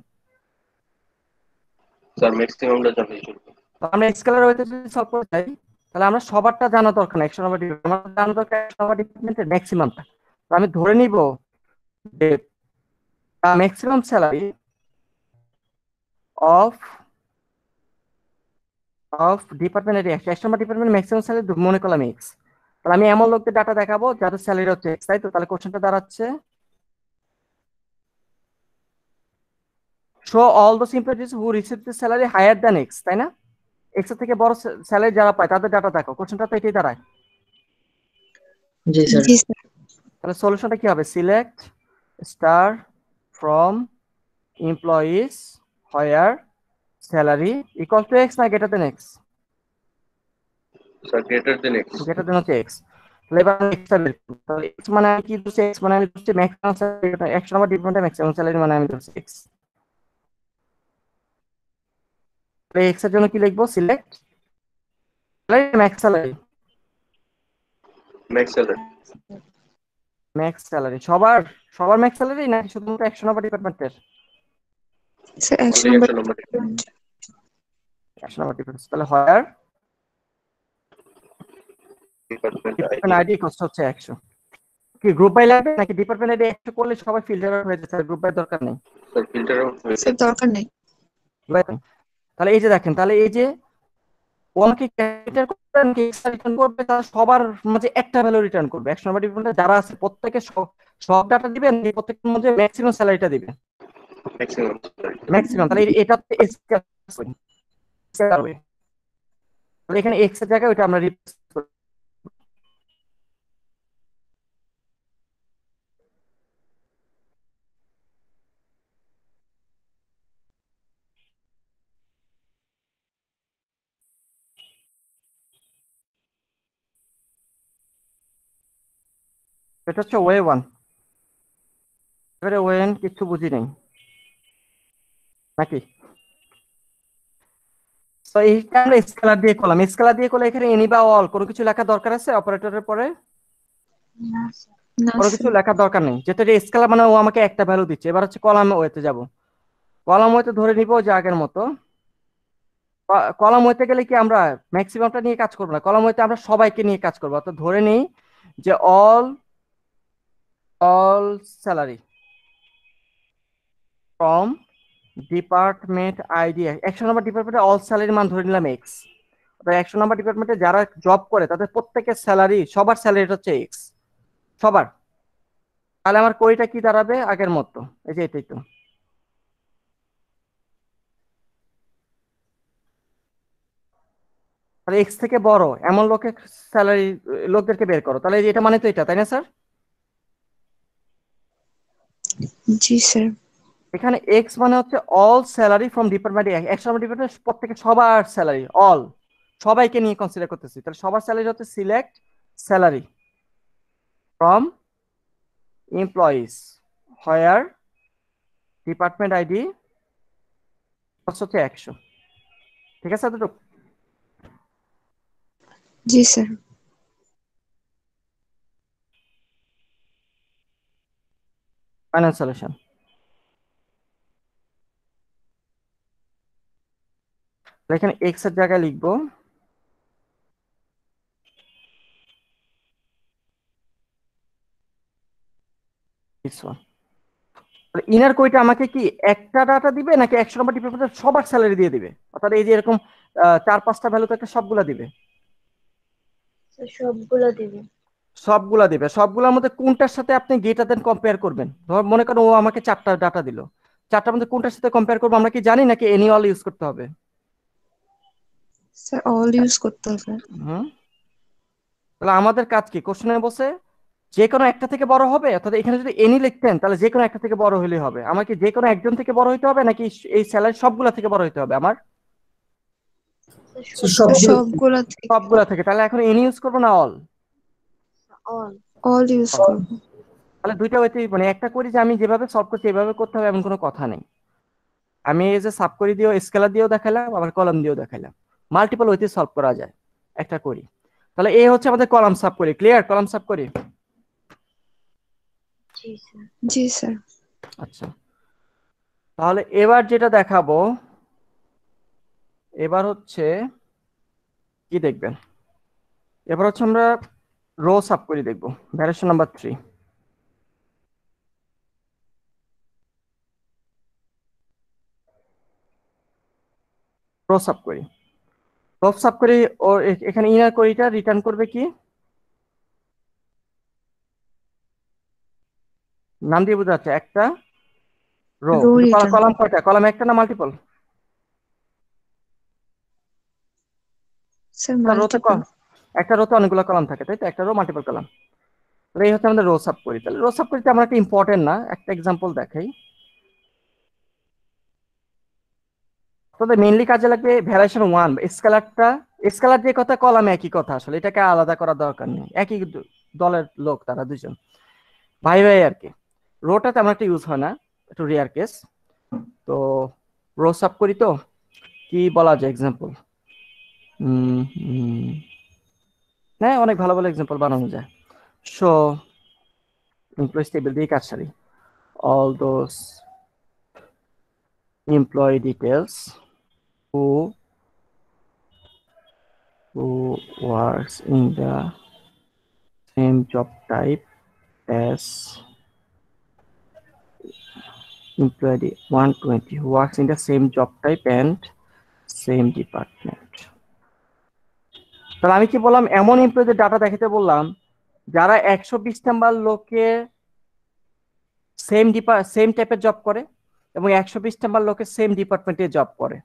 স্যার ম্যাক্সিমামটা জানলেই চলবে। তো আমরা স্কেলার ওয়েতে যদি সলভ করতে চাই তাহলে আমরা সবারটা জানা দরকার না, 100 নম্বর ডিপার্টমেন্ট আমার জানা দরকার 100 নম্বর ডিপার্টমেন্টের ম্যাক্সিমামটা। তো আমি ধরে নিব যে maximum salary of department 100 number department maximum salary মনে করলাম এক্স, তাহলে আমি এমন লোকদের ডাটা দেখাবো যাদের স্যালারি হচ্ছে এক্স, তাই তো? তাহলে কোশ্চেনটা দাঁড়াচ্ছে show all those employees who receive the salary higher than x, তাই না? এক্স এর থেকে বড় স্যালারি যারা পায় তাদের ডাটা দেখো, কোশ্চেনটা তো এটাই দাঁড়ায়। জি স্যার। জি স্যার। তাহলে সলিউশনটা কি হবে, select star from employees where salary equal to x না greater than x? Sir greater than x. Greater than হচ্ছে এক্স, তাহলে এবার এক্স বের করব। তাহলে এক্স মানে আমি কি ধরছি, এক্স মানে আমি ধরছি ম্যাক্সিমাম স্যালারি, 100 নম্বর ডিপার্টমেন্টে ম্যাক্সিমাম স্যালারি মানে আমি ধরছি এক্স। তাহলে এক্স এর জন্য কি লিখবো, select max salary, max salary. Max salary সবার সবার ম্যাক্স স্যালারি নাকি শুধুমাত্র 100 নম্বর ডিপার্টমেন্টের? স্যার 100 অনলি নম্বর 100 নম্বর ডিপার্টমেন্ট। 100 নম্বর ডিপার্টমেন্ট, তাহলে হোয়ার ডিপার্টমেন্ট ডিপার্টমেন্ট আইডি কষ্ট হচ্ছে 100। কি গ্রুপ বাই লাগবে নাকি ডিপার্টমেন্ট আইডি 100 করলে সবাই ফিল্টার আউট হয়ে যাচ্ছে, গ্রুপ বাই দরকার নেই? স্যার ফিল্টার আউট হয়ে স্যার দরকার নেই। তাহলে এই যে দেখেন, তাহলে এই যে ও আমাকে রিটার্ন করবে নাকি রিটার্ন করবে, তার সবার মাঝে একটা ভ্যালু রিটার্ন করবে। 100 নাম্বার ডিপার্টমেন্টে যারা আছে প্রত্যেকে সব ডাটা দিবে, প্রত্যেকের মধ্যে ম্যাক্সিমাম স্যালারিটা দিবে, ম্যাক্সিমাম ম্যাক্সিমাম। তাহলে এটা তাহলে এখানে এক্স এর জায়গায় ওইটা আমরা রিপ্লেস করি। এটা হচ্ছে ওয়ে 1। এবারে ওয়ে এন কিছু বুঝি নেই নাকি? তো এইটা আমরা স্কেলার দিয়ে করলাম। স্কেলার দিয়ে করলে এখানে এনি বা অল কোনো কিছু লেখা দরকার আছে অপারেটরের পরে? না স্যার। না কোনো স্যার। কিছু লেখার দরকার নেই, যেহেতু এটা স্কেলার মানে ও আমাকে একটা ভ্যালু দিচ্ছে। এবার হচ্ছে কলাম ওয়েতে যাব। কলাম ওয়েতে ধরে নিব যে আগের মতো। কলাম ওয়েতে গেলে কি আমরা ম্যাক্সিমামটা নিয়ে কাজ করবো না, কলাম ওয়েতে আমরা সবাইকে নিয়ে কাজ করবো। অর্থাৎ ধরে নিই যে all salary from department ID. 100 নম্বর ডিপার্টমেন্টে অল স্যালারি মান ধরে নিলাম এক্স। 100 নম্বর ডিপার্টমেন্টে যারা জব করে তাদের প্রত্যেকের স্যালারি, সবার স্যালারি হচ্ছে এক্স, সবার। তাহলে আমার কোয়েটা কি দাঁড়াবে আগের মতো, এই যে এটাই তো। তাহলে এক্স থেকে বড় এমন লোকের স্যালারি, লোকদেরকে বের করো। তাহলে এটা মানে তো এটা, তাই না স্যার? জি স্যার। এখানে এক্স মানে হচ্ছে all salary from department. 100 number department প্রত্যেকে সবার স্যালারি, অল সবাইকে নিয়ে কনসিডার করতেছি। তাহলে সবার স্যালারি হচ্ছে select salary from employees where department ID হচ্ছে 100। ঠিক আছে এতটুকু? জি স্যার। Final solution. এখানে এক্স এর জায়গায় লিখবো ইনার কোইটা আমাকে কি একটা ডাটা দিবে নাকি 100 নম্বর ডিপার্টমেন্টের সবার স্যালারি দিয়ে দিবে? অর্থাৎ এই যে এরকম 4-5টা ভ্যালু তো একটা সবগুলা দিবে। স্যার সবগুলো দিবে। সবগুলা দিবে। সবগুলোর মধ্যে কোনটার সাথে আপনি গ্রেটার দেন কম্পেয়ার করবেন? ধর মনে করেন ও আমাকে 4টা ডাটা দিল, 4টার মধ্যে কোনটার সাথে কম্পেয়ার করবো আমরা কি জানি নাকি অ্যানুয়াল ইউজ করতে হবে? স্যার অল ইউজ করতে হবে। হুম। তাহলে আমাদের কাজ কি, কোশ্চেনে বসে যে কোনো একটা থেকে বড় হবে? অর্থাৎ এখানে যদি এনি লিখতেন তাহলে যে কোনো একটা থেকে বড় হলেই হবে। আমাকে যে কোনো একজন থেকে বড় হইতে হবে নাকি এই স্যালারি সবগুলা থেকে বড় হইতে হবে আমার? স্যার সবগুলা থেকে। সবগুলা থেকে। তাহলে এখন এনি ইউজ করবো না অল? অল। অল ইউজ করব। তাহলে দুইটা ওয়েতে মানে একটা করি যে আমি যেভাবে সলভ করছি এভাবে করতে হবে এমন কোনো কথা নেই। আমি এই যে সাব করি দিয়েও স্কেলার দিয়েও দেখালাম, আবার কলাম দিয়েও দেখালাম। মাল্টিপল ওয়েতে সলভ করা যায়। একটা করি তাহলে এই হচ্ছে আমাদের কলাম সাব করি। ক্লিয়ার? কলাম সাব করি। জি স্যার। জি স্যার। আচ্ছা, তাহলে এবার যেটা দেখাবো এবার হচ্ছে কি দেখবেন, এবার হচ্ছে আমরা রো সাব করি দেখবো। ভ্যারিয়েশন নাম্বার 3 রো সাব করি। রো সাব করি ও এখানে ইনার কোরিটা রিটার্ন করবে কি? নাম দিয়ে বোঝা যাচ্ছে একটা রো। Row return। কলাম কয়টা? কলাম একটা না মাল্টিপল? Sir রোতে multiple. একটা রোতে অনেকগুলো কলাম থাকে তাই তো, একটা রো মাল্টিপল কলাম। তাহলে এই হচ্ছে আমাদের রো সাব করি। তাহলে রো সাব করিতে আমরা একটা ইম্পর্টেন্ট না, একটা এক্সাম্পল দেখাই। তাদের মেইনলি কাজে লাগবে ভ্যারিয়েশন 1 স্কেলারটা। স্কেলার যে কথা কলাম একই কথা, আসলে এটাকে আলাদা করার দরকার নেই, একই দলের লোক তারা দুজন ভাই ভাই আর কি। রোটা তেমন একটা ইউজ হয় না, একটু রেয়ার কেস। তো রো সাব করি তো কি বলা যায় এক্সাম্পল? হ্যাঁ অনেক ভালো ভালো এক্সাম্পল বানানো যায়। সো এমপ্লয়িজ টেবিল দিয়ে কাজ সারি। all those employee details who works in the same job type as employee 120 who works in the same job type and same department. তাহলে আমি কি বললাম, এমন এমপ্লয়ীদের ডাটা দেখাতে বললাম যারা 120 নাম্বার লোকে সেম টাইপের জব করে এবং 120 নাম্বার লোকে সেম ডিপার্টমেন্টে জব করে।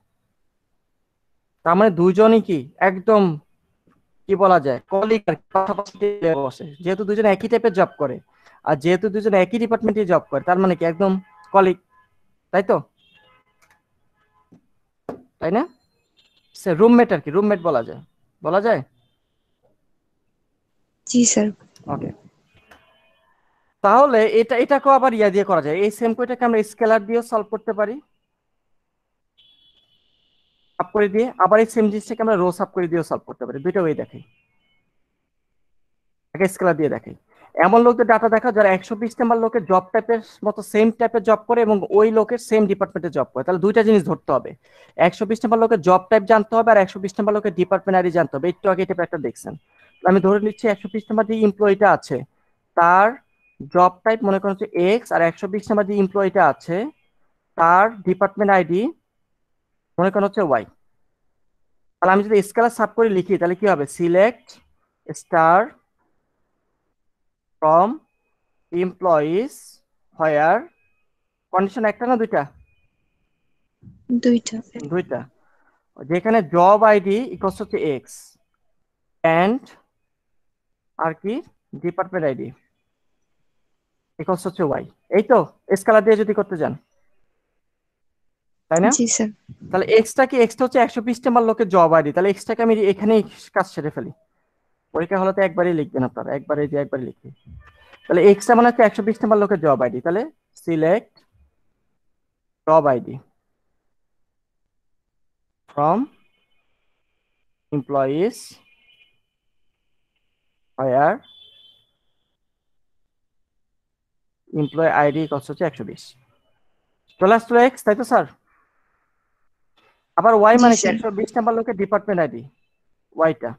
তার মানে দুইজনই কি একদম কি বলা যায় কলিগ, বসে, যেহেতু দুজন একই টাইপের জব করে আর যেহেতু দুজন একই ডিপার্টমেন্টে জব করে, তার মানে কি একদম কলিগ, তাই তো, তাই না? সে রুমমেট আর কি, রুমমেট বলা যায়। জি স্যার। ওকে, তাহলে এটাকেও আবার ইয়া দিয়ে করা যায়, এই সেম কোয়েটাকে আমরা স্কেলার দিয়ে সলভ করতে পারি, সাব করে দিয়ে, আবার এই সেম জিনিসটাকে আমরা রো সাব করে দিয়ে সলভ করতে পারি। দুইটা ওয়ে দেখাই, আগে স্কেলার দিয়ে দেখাই। এমন লোকদের ডাটা দেখা যারা 120 নাম্বার লোকের জব টাইপের মতো সেম টাইপের জব করে এবং ওই লোকের সেম ডিপার্টমেন্টে জব করে। তাহলে দুইটা জিনিস ধরতে হবে, 120 নাম্বার লোকের জব টাইপ জানতে হবে আর 120 নাম্বার লোকের ডিপার্টমেন্ট আইডি জানতে হবে। একটু আগে এটা একটা দেখছেন। আমি ধরে নিচ্ছি 120 নাম্বার যে এমপ্লয়িটা আছে তার জব টাইপ মনে করেন হচ্ছে এক্স, আর 120 নাম্বার যে এমপ্লয়িটা আছে তার ডিপার্টমেন্ট আইডি মনে করেন হচ্ছে ওয়াই। তাহলে আমি যদি স্কেলার সাব করে লিখি তাহলে কি হবে, select star from employees where, condition একটা না দুইটা? দুইটা। যেখানে জব আইডি ইকুয়ালস হচ্ছে এক্স এন্ড আর কি ডিপার্টমেন্ট আইডি ইকুয়ালস হচ্ছে ওয়াই। এই তো স্কেলার দিয়ে যদি করতে যান, তাই না? জি স্যার। তাহলে এক্সটা হচ্ছে 120 নাম্বার লোকের জব আইডি, তাহলে এক্সটাকে আমি এখানেই কাজ সেরে ফেলি। পরীক্ষা হলে তো একবারই লিখবেন আপনারা, একবারই লিখবে। তাহলে এক্সটা মানে হচ্ছে 120 নাম্বার লোকের জব আইডি, তাহলে select job ID from employees where employee ID কত হচ্ছে 120, চলে আসলো এক্স, তাই তো স্যার? আবার ওয়াই মানে কি 120 নাম্বার লোকের ডিপার্টমেন্ট আইডি, ওয়াইটা।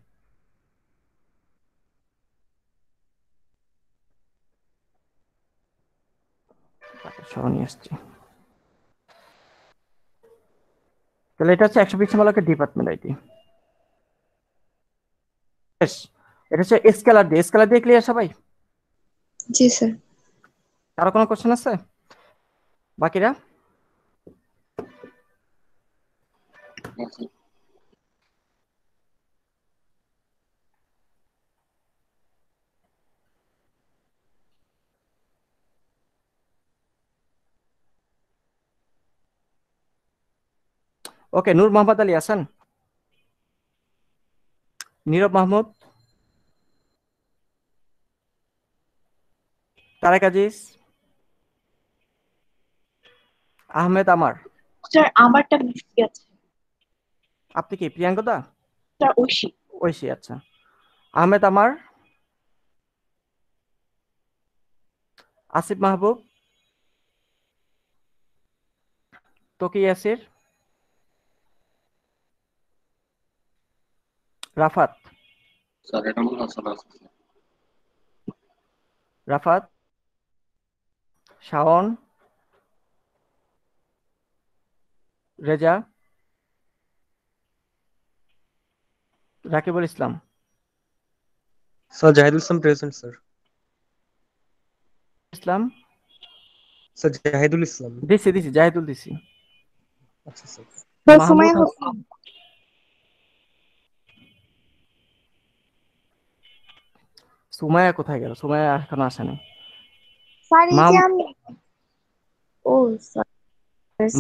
নিয়ে আসছি, তাহলে এটা হচ্ছে 120 নাম্বার লোকের ডিপার্টমেন্ট আইডি। এটা হচ্ছে স্কেলার দিয়ে ক্লিয়ার সবাই? জি স্যার। কারো কোনো কোশ্চেন আছে বাকিরা? ওকে, নূর মোহাম্মদ আলী আছেন? নীরব মাহমুদ, তারেক আজিজ, আহমেদ আমার। স্যার আমারটা মিষ্টি আছে। আপনি কি প্রিয়াঙ্কদা? স্যার ঐশী। আচ্ছা, আহমেদ আমার, আসিফ মাহবুব, তোকি ইয়াসির, রাফাত, শাওন, রেজা, রাকিবুল ইসলাম, স্যার জাহিদুল ইসলাম প্রেজেন্ট স্যার। ইসলাম স্যার জাহিদুল ইসলাম দিছি জাহিদুল দিছি। আচ্ছা স্যার। মাহমুদ হাসান, সুমাইয়া কোথায় গেল? সুমাইয়া এখন আসেনি।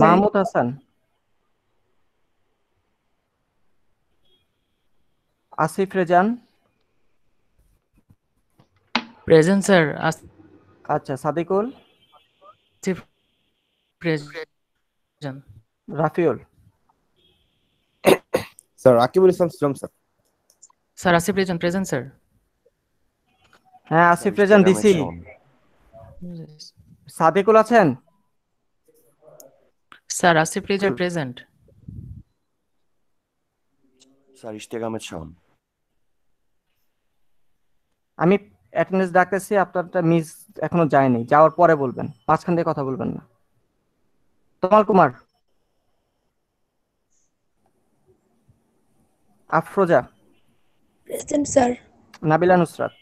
Mahmud Hasan, Asif Rezan present sir. আচ্ছা, Sadikul, Asif present. Rafiul, sir Rakibul Islam sir. Sir Asif Rezan present sir. হ্যাঁ আসিফ রেজান দিছি। সাদিকুল আছেন? Sir Asif Rezan present. Sir Ishtiaq Ahmed Shaon. আমি অ্যাটেন্ডেন্স ডাকতেছি, আপনারটা মিস এখনো যায়নি, যাওয়ার পরে বলবেন, মাঝখান দিয়ে কথা বলবেন না। Tamal Kumar, Afroza, present sir. Nabila Nusrat,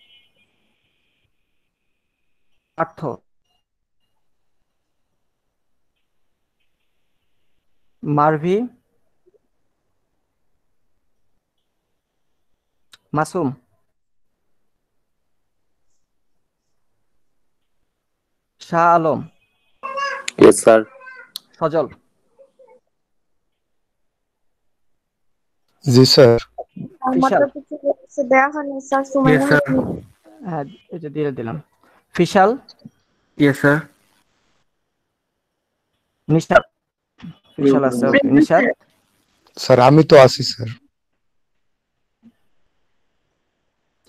Partha, Marvi, Masum, Shah Alam, Yes, sir. Sajal, জি স্যার। ফিশাল, দেওয়া হয়নি স্যার, সুমাইয়া হ্যাঁ এই যে দিয়ে দিলাম। ফিশাল, Yes, sir. নিশাদ, ফিশাল আছে, ওকে। নিশাদ, স্যার আমি তো আছি স্যার।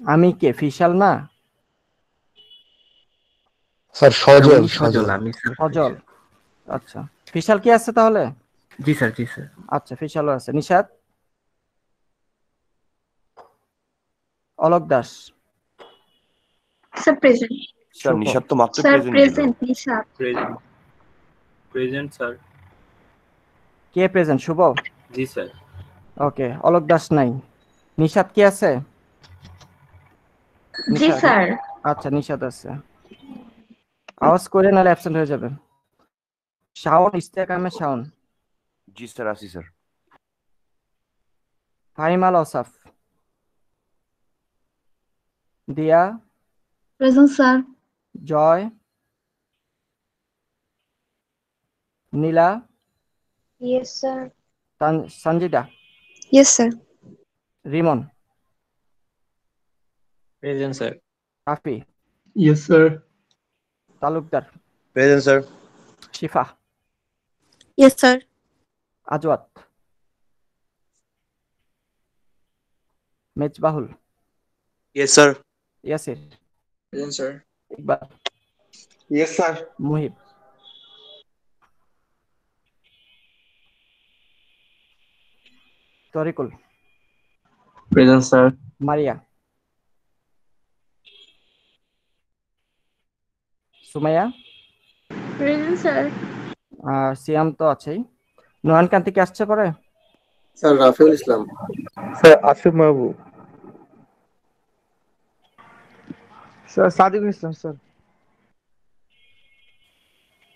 আমি কে? ফিশাল না, স্যার সজল সজল আমি স্যার। সজল। আচ্ছা, ফিশাল কি আছে তাহলে? জি স্যার, জি স্যার। আচ্ছা, ফিশালও আছে। Nishad, Alok Das, sir present. Sir Shuvo, Nishad তো মাত্র স্যার প্রেজেন্ট দিল। প্রেজেন্ট নিশাদ। Present sir. কে প্রেজেন্ট? শুভ, জি স্যার। ওকে। অলোক দাস নাই। নিশাদ কি আছে? জি নিশাদ, স্যার। আচ্ছা নিশাদ আছে। আওয়াজ করে নাহলে অ্যাবসেন্ট হয়ে যাবে। শাওন, ইশতিয়াক আহমেদ শাওন, জি স্যার আছি sir. Fahim Al Osaf, Diya, present sir. Joy, Nila, yes sir. Sanjida, yes sir. Rimon, present sir. Rafi, Yes, sir. Talukdar, present sir. Shifa, yes sir. Azwat, Mezbahul, yes sir. Yasir, present sir. Iqbal, Yes, sir. Muhib, Tarikul, present sir. Maria, Sumaiya, present sir. আর সিয়াম তো আছেই। নয়ন কান্তি কি আসছে পরে? Sir, Rafiul Islam. Sir Asif Mahbub. Sir Sadikul Islam sir.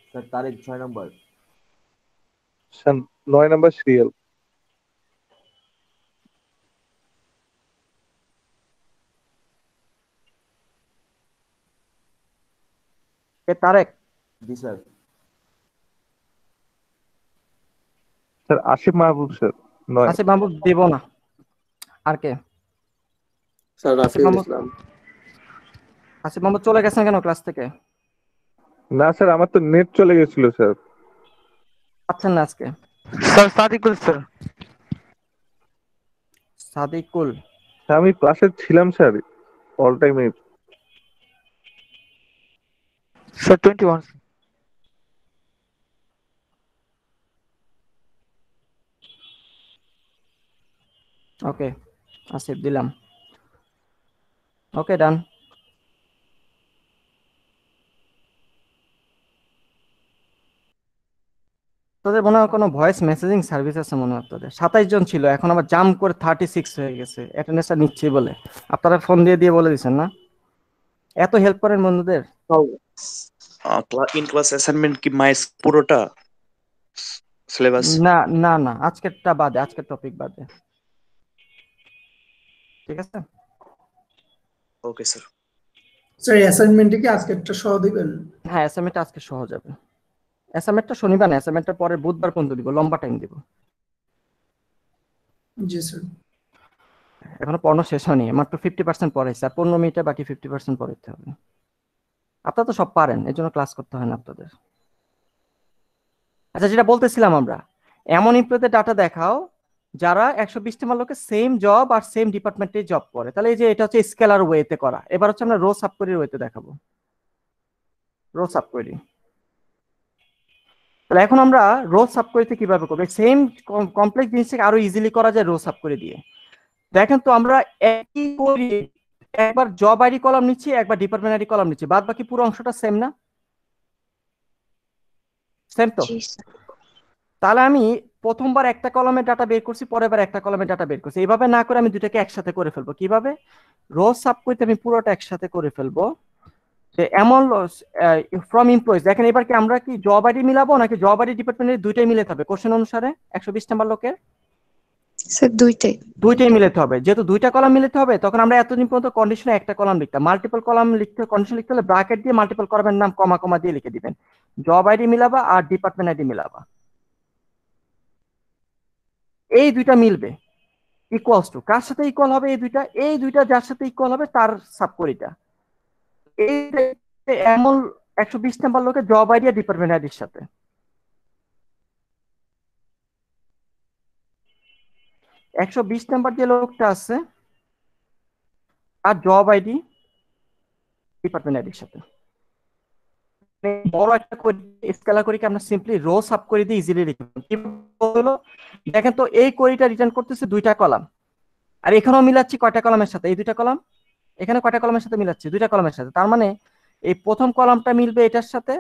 Sir Tarek 6 number. Sir 9 number serial. কে? তারেক, জি sir. Sir Asif Mahbub sir 9। Asif Mahmud দিব না। আর কে? Sir, Asif Rafiul Mahmud, Islam. Asif Mahmud চলে গেছেন কেন ক্লাস থেকে? না স্যার আমার তো নেট চলে গেছিল স্যার। পাচ্ছেন না আজকে? Sir Sadikul sir. সাদিকুল, আমি ক্লাসে ছিলাম স্যার অল টাইমে। স্যার 21। ওকে আসিফ দিলাম। ওকে ডান। তোদের মনে হয় কোনো ভয়েস মেসেজিং সার্ভিস আছে মনে হয় তোদের। 27 জন ছিল, এখন আবার জাম্প করে 36 হয়ে গেছে অ্যাটেন্ডেন্সটা নিচ্ছি বলে। আপনারা ফোন দিয়ে দিয়ে বলে দিচ্ছেন না? এত হেল্প করেন বন্ধুদের। ইন ক্লাস অ্যাসাইনমেন্ট কি মাইস পুরোটা সিলেবাস? না না না, আজকেরটা বাদে, আজকের টপিক বাদে, ঠিক আছে? Okay sir. স্যার অ্যাসাইনমেন্টে কি আজকে একটা সহ দিবেন? হ্যাঁ, অ্যাসাইনমেন্টটা আজকে সহজ হবে। অ্যাসাইনমেন্টটা শনিবার না, অ্যাসাইনমেন্টটা পরে বুধবার পর্যন্ত দিব, লম্বা টাইম দিব। জি স্যার। এখনো পড়ানো শেষ হয়নি, মাত্র 50% পড়াইছে, আর 15 মিনিটে বাকি 50% পড়াইতে হবে। আপনারা তো সব পারেন, এই জন্য ক্লাস করতে হয় না আপনাদের। আচ্ছা, যেটা বলতেছিলাম আমরা, এমন এমপ্লয়ীদের ডাটা দেখাও যারা 120টি লোকে সেম জব আর সেম ডিপার্টমেন্টে জব করে। তাহলে এই যে এটা হচ্ছে স্কেলার ওয়েতে করা। এবার হচ্ছে আমরা রো সাবকোয়েরির ওয়েতে দেখাবো। রো সাবকোয়েরি, তাহলে এখন আমরা রো সাবকোয়েরিতে কিভাবে করবো? সেম কমপ্লেক্স জিনিসটাকে আরো ইজিলি করা যায় রো সাবকোয়েরি দিয়ে। দেখেন তো, আমরা একই করি, একবার জব আইডি কলাম নিচ্ছি, একবার ডিপার্টমেন্ট আইডি কলাম নিচ্ছি, বাদ বাকি পুরো অংশটা সেম না? সেম তো? তাহলে আমি প্রথমবার একটা কলামের ডাটা বের করছি, পরের বার একটা কলামের ডাটা বের করছি। এইভাবে না করে আমি দুটাকে একসাথে করে ফেলবো। কিভাবে? রো সাব করতে আমি পুরোটা একসাথে করে ফেলবো। যে এমন ফ্রম এমপ্লয়িজ, দেখেন এবার কি আমরা কি জব আইডি মিলাবো নাকি জব আইডি ডিপার্টমেন্টের দুইটাই মিলাতে হবে কোশ্চেন অনুসারে? 120 নাম্বার লোকের স্যার দুইটাই মিলাতে হবে। যেহেতু দুইটা কলাম মিলাতে হবে, তখন আমরা এতদিন পর্যন্ত কন্ডিশনে একটা কলাম লিখতাম। মাল্টিপল কলাম লিখতে কন্ডিশন লিখতে হলে ব্র্যাকেট দিয়ে মাল্টিপল কলামের নাম কমা কমা দিয়ে লিখে দিবেন। জব আইডি মিলাবা আর ডিপার্টমেন্ট আইডি মিলাবা, এই দুইটা মিলবে ইকুয়ালস টু, কার সাথে ইকুয়াল হবে? এই দুইটা যার সাথে ইকুয়াল হবে তার সাবকোরিটা। এই এমন 120 নাম্বার লোকের জব আইডি আর ডিপার্টমেন্ট আইডির সাথে। একশো 20 নাম্বার যে লোকটা আছে আর জব আইডি ডিপার্টমেন্ট আইডির সাথে বড় একটা স্কেলার কোয়েরি আমরা সিম্পলি রো সাব করে দিয়ে ইজিলি লিখব। কি হলো দেখেন তো, এই কোয়েরিটা রিটার্ন করতেছে দুইটা কলাম, আর এখানেও মিলাচ্ছি কয়টা কলামের সাথে? এই দুইটা কলাম। এখানে কয়টা কলামের সাথে মিলাচ্ছি? দুইটা কলামের সাথে। তার মানে এই প্রথম কলামটা মিলবে এটার সাথে,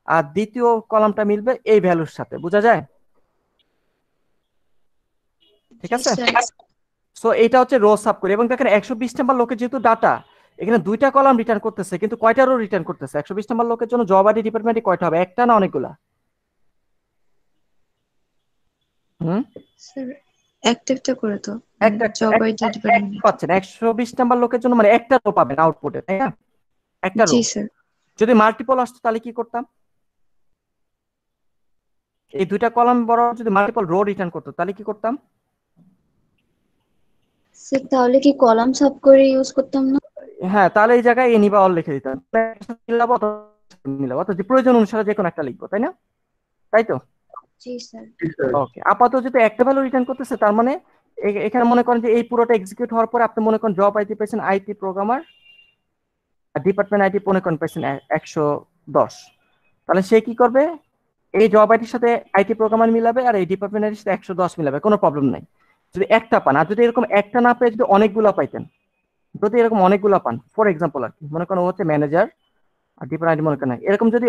আর দ্বিতীয় কলামটা মিলবে এই ভ্যালুর সাথে। বোঝা যায়? ঠিক আছে। সো এটা হচ্ছে রো সাব কোয়েরি। এবং দেখেন 120 নাম্বার লোকের যেহেতু ডাটা, এখানে দুইটা কলাম রিটার্ন করতেছে, কিন্তু কয়টা রো রিটার্ন করতেছে? 120 নাম্বার লোকের জন্য জব আইডি ডিপার্টমেন্টে কয়টা হবে? একটা না অনেকগুলা? স্যার একটা করে তো একটা জব আইডি ডিপার্টমেন্ট পাচ্ছেন 120 নাম্বার লোকের জন্য, মানে একটা রো পাবেন আউটপুটে, তাই না? একটা রো। জি স্যার। যদি মাল্টিপল আসতো তাহলে কি করতাম? এই দুইটা কলাম বড় যদি মাল্টিপল রো রিটার্ন করতো তাহলে কি করতাম? স্যার তাহলে কি কলাম সাব করে ইউজ করতাম না? হ্যাঁ, তাহলে এই জায়গায় এনি বা অল লিখে দিতাম। মিলাবো অথবা প্রয়োজন অনুসারে যে কোনো একটা লিখবো, তাই না? তাই তো? জি স্যার। ওকে, আপাতত যদি একটা ভ্যালু রিটার্ন করতেছে, তার মানে এখানে মনে করেন যে এই পুরোটা এক্সিকিউট হওয়ার পরে আপনি মনে করেন জব আইডি পেয়েছেন আইটি প্রোগ্রামার, আর ডিপার্টমেন্ট আইডি মনে করেন পেয়েছেন 110। তাহলে সে কি করবে? এই জব আইডির সাথে আইটি প্রোগ্রামার মিলাবে আর এই ডিপার্টমেন্ট আইডির সাথে 110 মিলাবে, কোনো প্রবলেম নাই যদি একটা পান। আর যদি এরকম একটা না পেয়ে যদি অনেকগুলো পাইতেন, যদি এরকম অনেকগুলো পান, ফর এক্সাম্পল আর কি, মনে করেন ও হচ্ছে ম্যানেজার আর ডিপার্টমেন্ট আইডি মনে করেন এরকম, যদি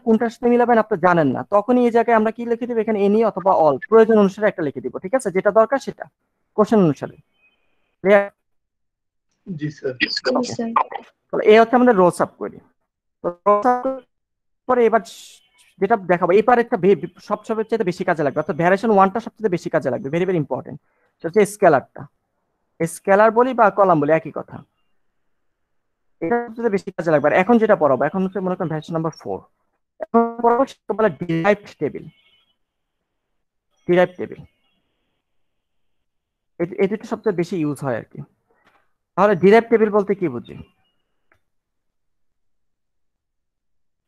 কোনটার সাথে মিলাবেন আপনি জানেন না, তখনই এই জায়গায় আমরা কি লিখে দিব? এখানে এনি অথবা অল, প্রয়োজন অনুসারে একটা লিখে দিব। ঠিক আছে, যেটা দরকার সেটা কোশ্চেন অনুসারে। জি স্যার। তাহলে এই হচ্ছে আমাদের রো সাব কোয়েরি। তো রো সাব পরে এবার যেটা দেখাবো, এবার একটা সবচেয়ে বেশি কাজে লাগবে, অর্থাৎ ভ্যারিয়েশন 1টা সবচেয়ে বেশি কাজে লাগবে, ভেরি ভেরি ইম্পর্টেন্ট। সেটা হচ্ছে স্কেলারটা। স্কেলার বলি বা কলাম বলি একই কথা, এটা সবচেয়ে বেশি কাজে লাগবে। আর এখন যেটা পড়াবো এখন হচ্ছে মনে করেন ভ্যারিয়েশন নাম্বার 4। এখন পড়াবো সেটা বলে ডিরাইভড টেবিল। ডিরাইভড টেবিল এই দুটো সবচেয়ে বেশি ইউজ হয় আর কি। তাহলে ডিরাইভড টেবিল বলতে কি বুঝি?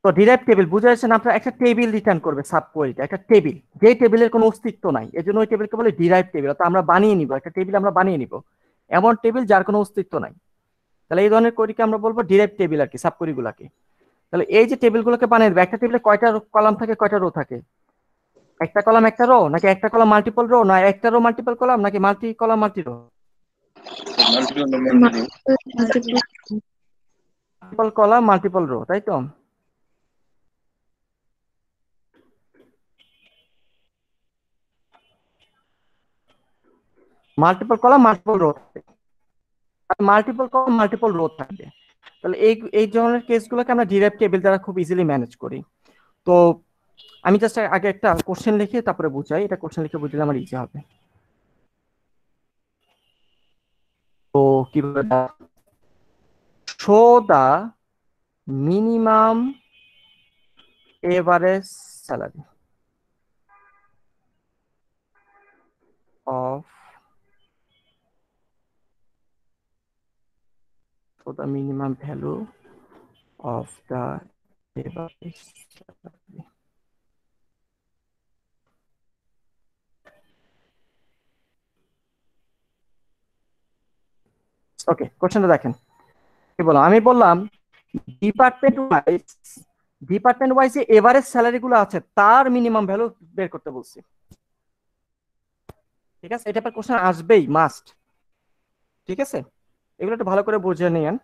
তো ডিরাইভড টেবিল বুঝে যাচ্ছেন, আপনার একটা টেবিল রিটার্ন করবে সাব কোয়েরিটা, একটা টেবিল, যে টেবিলের কোনো অস্তিত্ব নাই, এজন্য ওই টেবিলকে বলে ডিরাইভড টেবিল। অর্থাৎ আমরা বানিয়ে নিব একটা টেবিল, আমরা বানিয়ে নিব এমন টেবিল যার কোনো অস্তিত্ব নাই। তাহলে এই ধরনের কোয়েরিকে আমরা বলবো ডিরাইভড টেবিল আর কি, সাব কোয়েরিগুলোকে। তাহলে এই যে টেবিলগুলোকে বানিয়ে দেবে, একটা টেবিলে কয়টা কলাম থাকে, কয়টা রো থাকে? একটা কলাম একটা রো, নাকি একটা কলাম মাল্টিপল রো, না একটা রো মাল্টিপল কলাম, নাকি multi column multi row? Multiple column multiple row, তাই তো? মাল্টিপল কলাম মাল্টিপল রো থাকে, মাল্টিপল কলাম মাল্টিপল রো থাকে। তাহলে এই ধরনের কেসগুলোকে আমরা ডিরাইভড টেবিল দ্বারা খুব ইজিলি ম্যানেজ করি। তো আমি জাস্ট আগে একটা কোশ্চেন লিখে তারপরে বুঝাই, এটা কোশ্চেন লিখে বুঝলে আমার ইজি হবে। তো কিভাবে? Show the minimum average salary of the minimum value of the average salary. Okay, কোশ্চেনটা দেখেন কি বললাম। আমি বললাম ডিপার্টমেন্ট ওয়াইজ যে এভারেজ স্যালারি গুলো আছে তার মিনিমাম ভ্যালু বের করতে বলছি। ঠিক আছে, এটা পর কোশ্চেন আসবেই, মাস্ট। ঠিক আছে, এগুলো একটু ভালো করে বুঝে নিয়েন।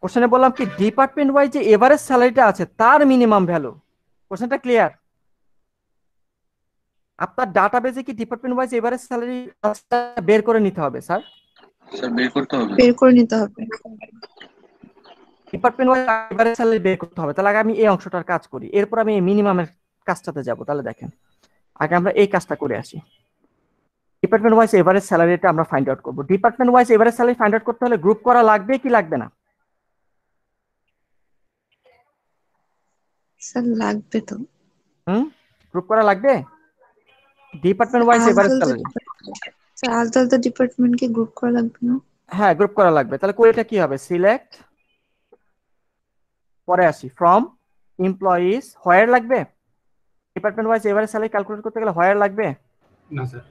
কোশ্চেনে বললাম কি ডিপার্টমেন্ট ওয়াইজ যে এভারেজ স্যালারিটা আছে তার মিনিমাম ভ্যালু। কোশ্চেনটা ক্লিয়ার? আপনার ডাটাবেজে কি ডিপার্টমেন্ট ওয়াইজ এভারেজ স্যালারি বের করে নিতে হবে স্যার? স্যার বের করতে হবে। বের করে নিতে হবে। ডিপার্টমেন্ট ওয়াইজ এভারেজ স্যালারি বের করতে হবে। তাহলে আগে আমি এই অংশটার কাজ করি, এরপর আমি এই মিনিমামের কাজটাতে যাব। তাহলে দেখেন, আগে আমরা এই কাজটা করে আসি। ডিপার্টমেন্ট ওয়াইজ এভারেজ স্যালারিটা আমরা ফাইন্ড আউট করব। Department wise average salary find out করতে হলে গ্রুপ করা লাগবে কি লাগবে না? স্যার লাগবে তো। গ্রুপ করা লাগবে department wise average salary. Sir আলাদা আলাদা ডিপার্টমেন্টকে গ্রুপ করা লাগবে না? হ্যাঁ, গ্রুপ করা লাগবে। তাহলে কোয়েটা কি হবে? সিলেক্ট, পরে আসি ফ্রম এমপ্লয়িজ, হোয়ার লাগবে? Department wise average salary calculate করতে গেলে হোয়ার লাগবে? না স্যার।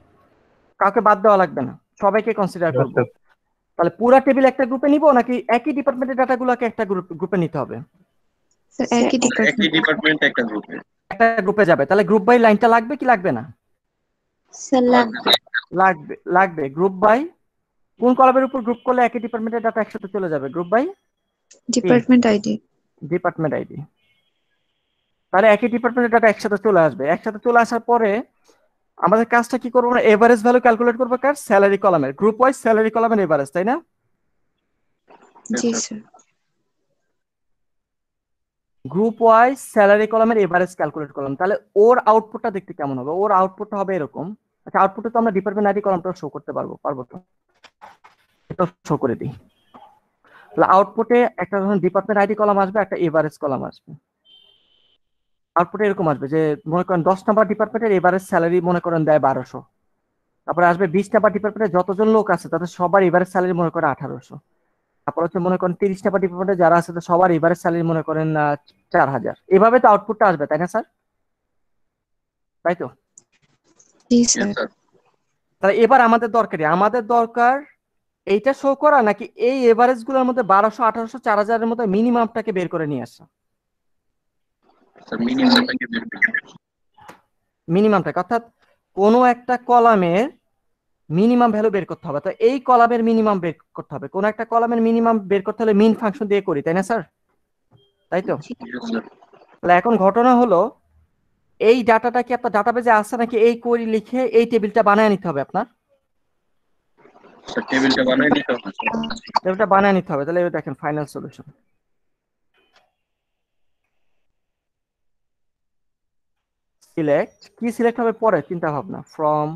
কাউকে বাদ দেওয়া লাগবে না, সবাইকে কনসিডার করব। তাহলে পুরো টেবিল একটা গ্রুপে নিব নাকি একই ডিপার্টমেন্টের ডাটাগুলোকে একটা গ্রুপে নিতে হবে? স্যার একই ডিপার্টমেন্ট একটা গ্রুপে। একটা গ্রুপে যাবে। তাহলে গ্রুপ বাই লাইনটা লাগবে কি লাগবে না? স্যার লাগবে। লাগবে, লাগবে। গ্রুপ বাই কোন কলামের উপর গ্রুপ করলে একই ডিপার্টমেন্টের ডাটা একসাথে চলে যাবে? Group by department ID. Department ID. তাহলে একই ডিপার্টমেন্টের ডাটা একসাথে চলে আসবে। একসাথে চলে আসার পরে আমাদের কাজটা কি করবো? আমরা এভারেজ ভ্যালু ক্যালকুলেট করবো কার? স্যালারি কলামের, গ্রুপ ওয়াইজ স্যালারি কলামের এভারেজ, তাই না? জি স্যার। গ্রুপ ওয়াইজ স্যালারি কলামের এভারেজ ক্যালকুলেট করলাম। তাহলে ওর আউটপুটটা দেখতে কেমন হবে? ওর আউটপুটটা হবে এরকম। আচ্ছা, আউটপুটে তো আমরা ডিপার্টমেন্ট আইডি কলামটা শো করতে পারবো তো? এটা শো করে দিই। তাহলে আউটপুটে একটা যখন ডিপার্টমেন্ট আইডি কলাম আসবে, একটা এভারেজ কলাম আসবে। আউটপুটে এরকম আসবে যে মনে করেন 10 নাম্বার ডিপার্টমেন্টের এভারেজ স্যালারি মনে করেন দেয় 1200। তারপরে আসবে 20 নাম্বার ডিপার্টমেন্টে যতজন লোক আছে তাদের সবার এভারেজ স্যালারি মনে করেন 1800। তারপর হচ্ছে মনে করেন 30 নাম্বার ডিপার্টমেন্টে যারা আছে সবার এভারেজ স্যালারি মনে করেন 4000। এভাবে তো আউটপুটটা আসবে, তাই না স্যার? তাই তো? জি স্যার। তাহলে এবার আমাদের দরকার এইটা শো করা নাকি এই এভারেজ গুলোর মধ্যে 1200, 1800, 4000 এর মধ্যে মিনিমামটাকে বের করে নিয়ে আসা? মিনিমামটাকে, অর্থাৎ কোনো একটা কলামের মিনিমাম ভ্যালু বের করতে হবে। তো এই কলামের মিনিমাম বের করতে হবে। কোন একটা কলামের মিনিমাম বের করতে হলে মিন ফাংশন দিয়ে করি, তাই না স্যার? তাই তো? তাহলে এখন ঘটনা হলো এই ডাটাটা কি আপনার ডাটাবেজে আছে নাকি এই কোয়েরি লিখে এই টেবিলটা বানায় নিতে হবে আপনার? টেবিলটা বানায় নিতে হবে। টেবিলটা বানায় নিতে হবে। তাহলে দেখেন ফাইনাল সলিউশন। সিলেক্ট, কি সিলেক্ট হবে পরে চিন্তা ভাবনা, ফ্রম।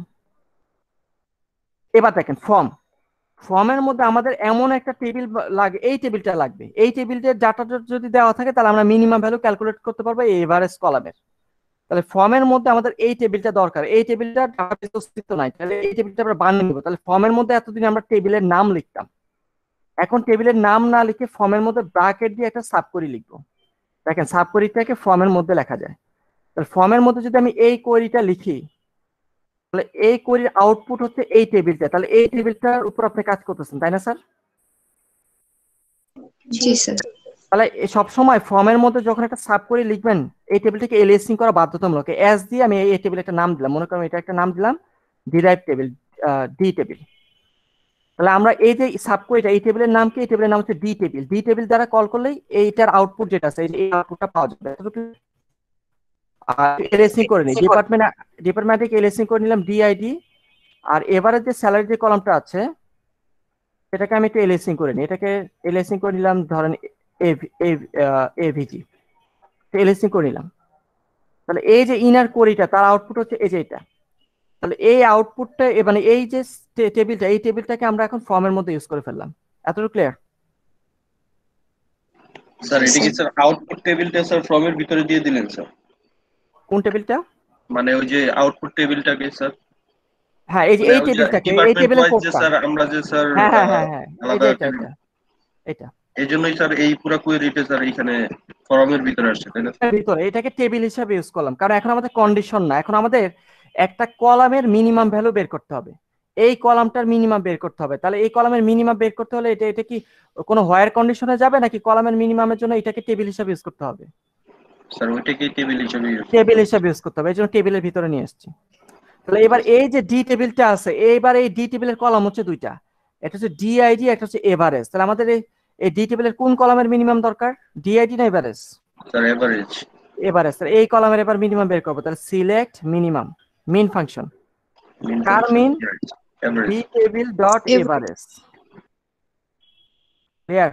এবার দেখেন ফর্মের মধ্যে আমাদের এমন একটা টেবিল লাগে, এই টেবিলটা লাগবে। এই টেবিলটার ডাটাটা যদি দেওয়া থাকে তাহলে আমরা মিনিমাম ভ্যালু ক্যালকুলেট করতে পারবো এই এভারেজ কলামের। তাহলে ফর্মের মধ্যে আমাদের এই টেবিলটা দরকার। এই টেবিলটা ডাটাবেজে অস্তিত্ব নাই, তাহলে এই টেবিলটা আমরা বানিয়ে নিব। তাহলে ফর্মের মধ্যে এতদিন আমরা টেবিলের নাম লিখতাম, এখন টেবিলের নাম না লিখে ফর্মের মধ্যে ব্র্যাকেট দিয়ে একটা সাবকোয়েরি লিখবো। দেখেন সাবকোয়েরিটাকে ফর্মের মধ্যে লেখা যায়। তাহলে ফর্মের মধ্যে যদি আমি এই কোয়েরিটা লিখি তাহলে এই কোয়েরির আউটপুট হচ্ছে এই টেবিলটা। তাহলে এই টেবিলটার উপর আপনি কাজ করতেছেন, তাই না স্যার? জি স্যার। তাহলে সব সময় ফর্মের মধ্যে যখন একটা সাবকোয়েরি লিখবেন এই টেবিলটাকে এলিয়াসিং করা বাধ্যতামূলক। এস দিয়ে আমি এই টেবিলে একটা নাম দিলাম, মনে করেন এটা একটা নাম দিলাম ডিরাইভ টেবিল, ডি টেবিল। তাহলে আমরা এই যে সাবকোয়েরিটা, এই টেবিলের নাম কি? এই টেবিলের নাম হচ্ছে ডি টেবিল। ডি টেবিল দ্বারা কল করলেই এইটার আউটপুট যেটা আছে এই আউটপুটটা পাওয়া যাবে। আর এলিয়াসিং করে নিই, ডিপার্টমেন্টে এলিয়াসিং করে নিলাম ডিআইডি। আর এবারে যে স্যালারি যে কলামটা আছে সেটাকে আমি একটু এলিয়াসিং করে নিই। এটাকে এলিয়াসিং করে নিলাম ধরেন এভিজি, এলিয়াসিং করে নিলাম। তাহলে এই যে ইনার কোয়েরিটা তার আউটপুট হচ্ছে এই যে এটা। তাহলে এই আউটপুটটা মানে এই যে টেবিলটা, এই টেবিলটাকে আমরা এখন ফর্মের মধ্যে ইউজ করে ফেললাম। এতটুকু ক্লিয়ার? স্যার এটা কি স্যার আউটপুট টেবিলটা স্যার ফর্মের ভিতরে দিয়ে দিলেন স্যার? কোন টেবিলটা? মানে ওই যে আউটপুট টেবিলটাকে স্যার। হ্যাঁ, এই যে এই টেবিলটাকে, এই টেবিলের কোডটা স্যার আমরা যে স্যার আলাদা এটা এইজন্যই স্যার এই পুরো কোয়েরিটা স্যার এখানে ফর্মের ভিতরে আসছে, তাই না? ভিতরে এটাকে টেবিল হিসেবে ইউজ করলাম কারণ এখন আমাদের কন্ডিশন না, এখন আমাদের একটা কলামের মিনিমাম ভ্যালু বের করতে হবে, এই কলামটার মিনিমাম বের করতে হবে। তাহলে এই কলামের মিনিমাম বের করতে হলে এটা কি কোনো হোয়ার কন্ডিশনে যাবে নাকি কলামের মিনিমামের জন্য এটাকে টেবিল হিসেবে ইউজ করতে হবে? স্যার ওইটাকে টেবিল হিসেবে ইউজ করতে হবে, এই জন্য টেবিলের ভিতরে নিয়ে এসেছি। তাহলে এবার এই যে ডি টেবিলটা আছে, এইবার এই ডি টেবিলের কলাম হচ্ছে দুইটা, একটা হচ্ছে ডিআইডি, একটা হচ্ছে এভারেজ। তাহলে আমাদের এই ডি টেবিলের কোন কলামের মিনিমাম দরকার, ডিআইডি না এভারেজ? Sir average. এভারেজ। তাহলে এই কলামের এবার মিনিমাম বের করবো। তাহলে সিলেক্ট মিনিমাম, মিন ফাংশন। কার min? B table dot average. Clear?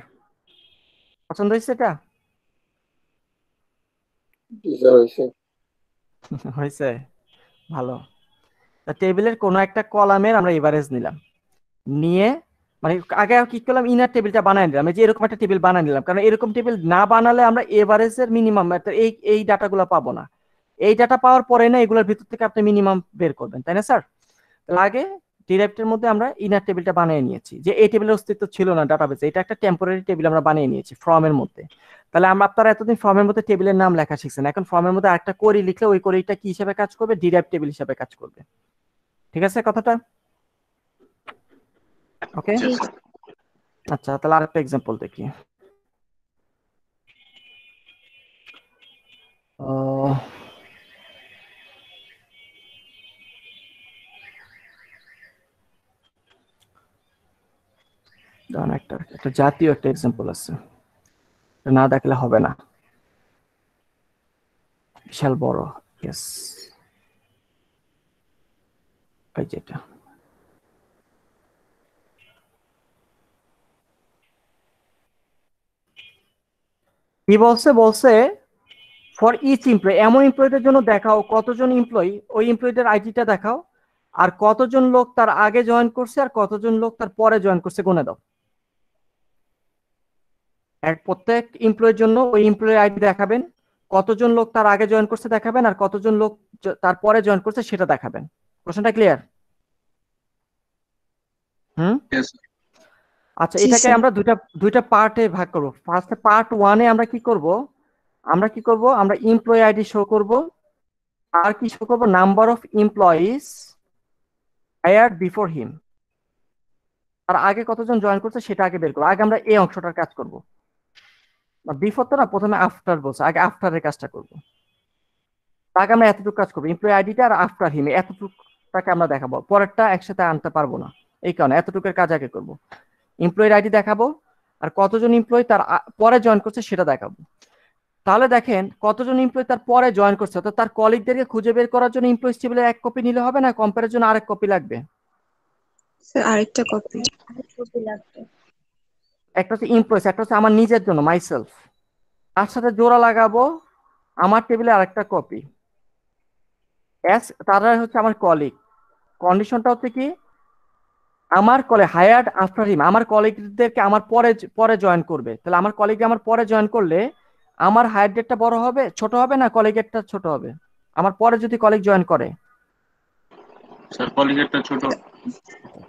পছন্দ হয়েছে এটা? হয়েছে, ভালো। টেবিলের কোনো একটা কলামের আমরা এভারেজ নিলাম, নিয়ে মানে আগে কি করলাম, ইনার টেবিলটা বানাই নিলাম, এই যে এরকম একটা টেবিল বানাই নিলাম, কারণ এরকম টেবিল না বানালে আমরা এভারেজের মিনিমাম এই ডাটাগুলো পাবো না। এই ডাটা পাওয়ার পরে না এগুলোর ভিতর থেকে আপনি মিনিমাম বের করবেন, তাই না স্যার? আগে ডিরাইভের মধ্যে আমরা ইনার টেবিলটা বানিয়ে নিয়েছি, যে এই টেবিলের অস্তিত্ব ছিল না ডাটাবেসে, এটা একটা টেম্পোরারি টেবিল আমরা বানিয়ে নিয়েছি ফর্মের মধ্যে। তাহলে আমরা আপনারা এতদিন ফর্মের মধ্যে টেবিলের নাম লেখা শিখছেন, এখন ফর্মের মধ্যে আরেকটা কোয়েরি লিখলে ওই কোয়েরিটা কি হিসেবে কাজ করবে? ডিরাইভ টেবিল হিসেবে কাজ করবে। ঠিক আছে কথাটা? ওকে, আচ্ছা তাহলে আরেকটা এক্সাম্পল দেখি। একটা জাতীয় একটা এক্সাম্পল আছে, না দেখলে হবে না, বিশাল বড়। ইয়েস, এই যেটা কি বলছে, বলছে ফর ইচ এমপ্লয়ি, এমন এমপ্লয়ীদের জন্য দেখাও কতজন এমপ্লয়ি, ওই এমপ্লয়ীদের আইডিটা দেখাও, আর কতজন লোক তার আগে জয়েন করছে আর কতজন লোক তার পরে জয়েন করছে গুনে দাও। এক প্রত্যেক এমপ্লয়ির জন্য ওই এমপ্লয়ি আইডি দেখাবেন, কতজন লোক তার আগে জয়েন করছে দেখাবেন, আর কতজন লোক তার পরে জয়েন করছে সেটা দেখাবেন। প্রশ্নটা ক্লিয়ার? হুম, আচ্ছা এটাকে আমরা দুইটা পার্টে ভাগ করব। ফার্স্টে পার্ট 1 এ আমরা কি করব, আমরা এমপ্লয়ি আইডি শো করব, আর কি শো করব, number of employees hired before him, তার আগে কতজন জয়েন করছে সেটা আগে বের করব। আগে আমরা এই অংশটার কাজ করব, বিফোর তো না, প্রথমে আফটার বলছে, আগে আফটারের কাজটা করব। আগে আমরা এতটুকু কাজ করবো, এমপ্লয়ি আইডিটা আর আফটার হিম এতটুকুটাকে আমরা দেখাবো, পরেরটা একসাথে আনতে পারবো না, এই কারণে এতটুকুর কাজ আগে করবো। এমপ্লয়ির আইডি দেখাবো আর কতজন এমপ্লয়ি তার পরে জয়েন করছে সেটা দেখাবো। তাহলে দেখেন কতজন এমপ্লয়ি তার পরে জয়েন করছে, তো তার কলিগদেরকে খুঁজে বের করার জন্য এমপ্লয়িজ টেবিলের এক কপি নিলে হবে না, কম্পেয়ারের জন্য আরেক কপি লাগবে। আরেকটা কপি লাগবে। একটা হচ্ছে এমপ্লয়িজ, একটা হচ্ছে আমার নিজের জন্য মাইসেলফ, তার সাথে জোড়া লাগাবো আমার টেবিলে আরেকটা কপি, তারা হচ্ছে আমার কলিগ। কন্ডিশনটা হচ্ছে কি, আমার হায়ার্ড আফটার হিম, আমার কলিগদেরকে আমার পরে জয়েন করবে, তাহলে আমার কলিগ আমার পরে জয়েন করলে আমার হায়ার ডেটটা বড় হবে ছোট হবে না কলিগেরটা ছোট হবে? আমার পরে যদি কলিগ জয়েন করে, স্যার কলিগেরটা ছোট।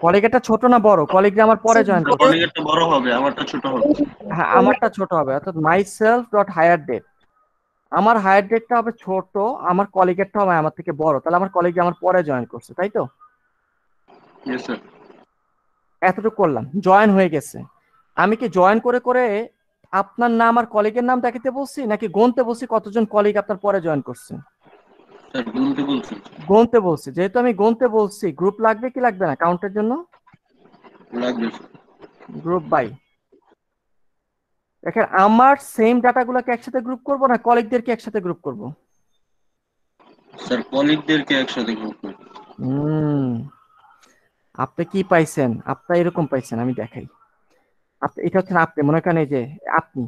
কলিগেরটা ছোট না বড়? কলিগ আমার পরে জয়েন করবে, কলিগেরটা বড় হবে, আমারটা ছোট হবে। হ্যাঁ আমারটা ছোট হবে, অর্থাৎ my self dot hire date, আমার হায়ার ডেটটা হবে ছোট, আমার কলিগেরটা হবে আমার থেকে বড়, তাহলে আমার কলিগ আমার পরে জয়েন করছে, তাই তো? Yes sir. এতটুকু করলাম, জয়েন হয়ে গেছে। আমি কি জয়েন করে করে আপনার নাম আর কলিগের নাম দেখাতে বলছি, নাকি গুনতে বলছি কতজন কলিগ আপনার পরে জয়েন করছে? স্যার গুনতে বলছি। গুনতে বলছি, যেহেতু আমি গুনতে বলছি, গ্রুপ লাগবে কি লাগবে না কাউন্টের জন্য? লাগবে। Group by. দেখেন আমার সেম ডাটাগুলোকে একসাথে গ্রুপ করব না কলিগদেরকে একসাথে গ্রুপ করব? স্যার কলিগদেরকে একসাথে গ্রুপ করব। আপনি কি পাইছেন? আপনি এরকম পাইছেন, আমি দেখাই। আপনি এটা হচ্ছে আপনি মনে করেন এই যে আপনি,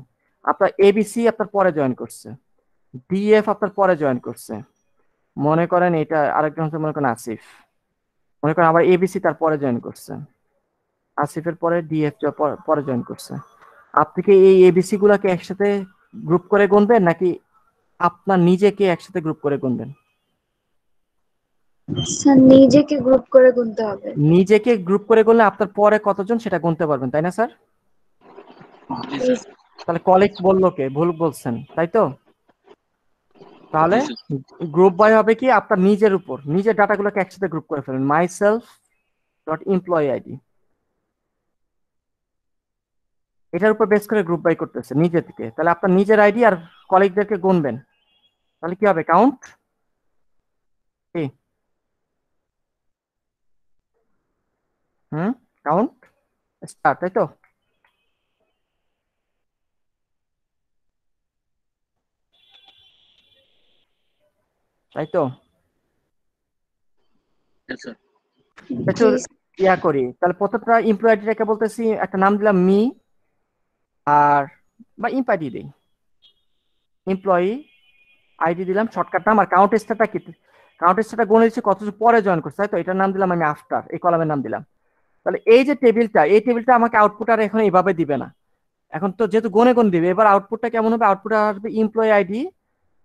আপনার এবিসি আপনার পরে জয়েন করছে, ডিএফ আপনার পরে জয়েন করছে, মনে করেন এটা আরেকজন হচ্ছে মনে করেন আসিফ, মনে করেন আবার এবিসি তার পরে জয়েন করছে, আসিফের পরে ডিএফ পরে জয়েন করছে। আপনি কি এই এবিসি গুলাকে একসাথে গ্রুপ করে গুনবেন নাকি আপনার নিজেকে একসাথে গ্রুপ করে গুনবেন? স্যার নিজেকে গ্রুপ করে গুনতে হবে। নিজেকে গ্রুপ করে গুনলে আপনার পরে কতজন সেটা গুনতে পারবেন, তাই না স্যার? তাহলে কলিগ বললো কে? ভুল বলছেন, তাই তো? তাহলে গ্রুপ বাই হবে কি, আপনার নিজের উপর, নিজের ডাটাগুলোকে একসাথে গ্রুপ করে ফেলুন, মাই সেলফ ডট এমপ্লয়ি আইডি, এটার উপর বেস করে গ্রুপ বাই করতেছে নিজে থেকে। তাহলে আপনার নিজের আইডি আর কলিগদেরকে গুনবেন, তাহলে কি হবে? কাউন্ট কি? কাউন্ট স্টার, তাই তো? তাই তো? একটু ইয়া করি তাহলে প্রথমটা এমপ্লয়ি আইডিটাকে বলতেছি একটা নাম দিলাম মি আর বা ইম্পাইডি দেই এমপ্লয়ি আইডি দিলাম শর্টকাট নাম আর কাউন্ট স্টারটা কি কাউন্ট স্টারটা গুনে দিচ্ছি কত পরে জয়েন করছে তাই তো এটার নাম দিলাম আমি আফটার এই কলামের নাম দিলাম তাহলে এই যে টেবিলটা এই টেবিলটা আমাকে আউটপুট আর এখন এইভাবে দিবে না এখন তো যেহেতু গনে গনে দিবে এবার আউটপুটটা কেমন হবে আউটপুট আসবে এমপ্লয়ি আইডি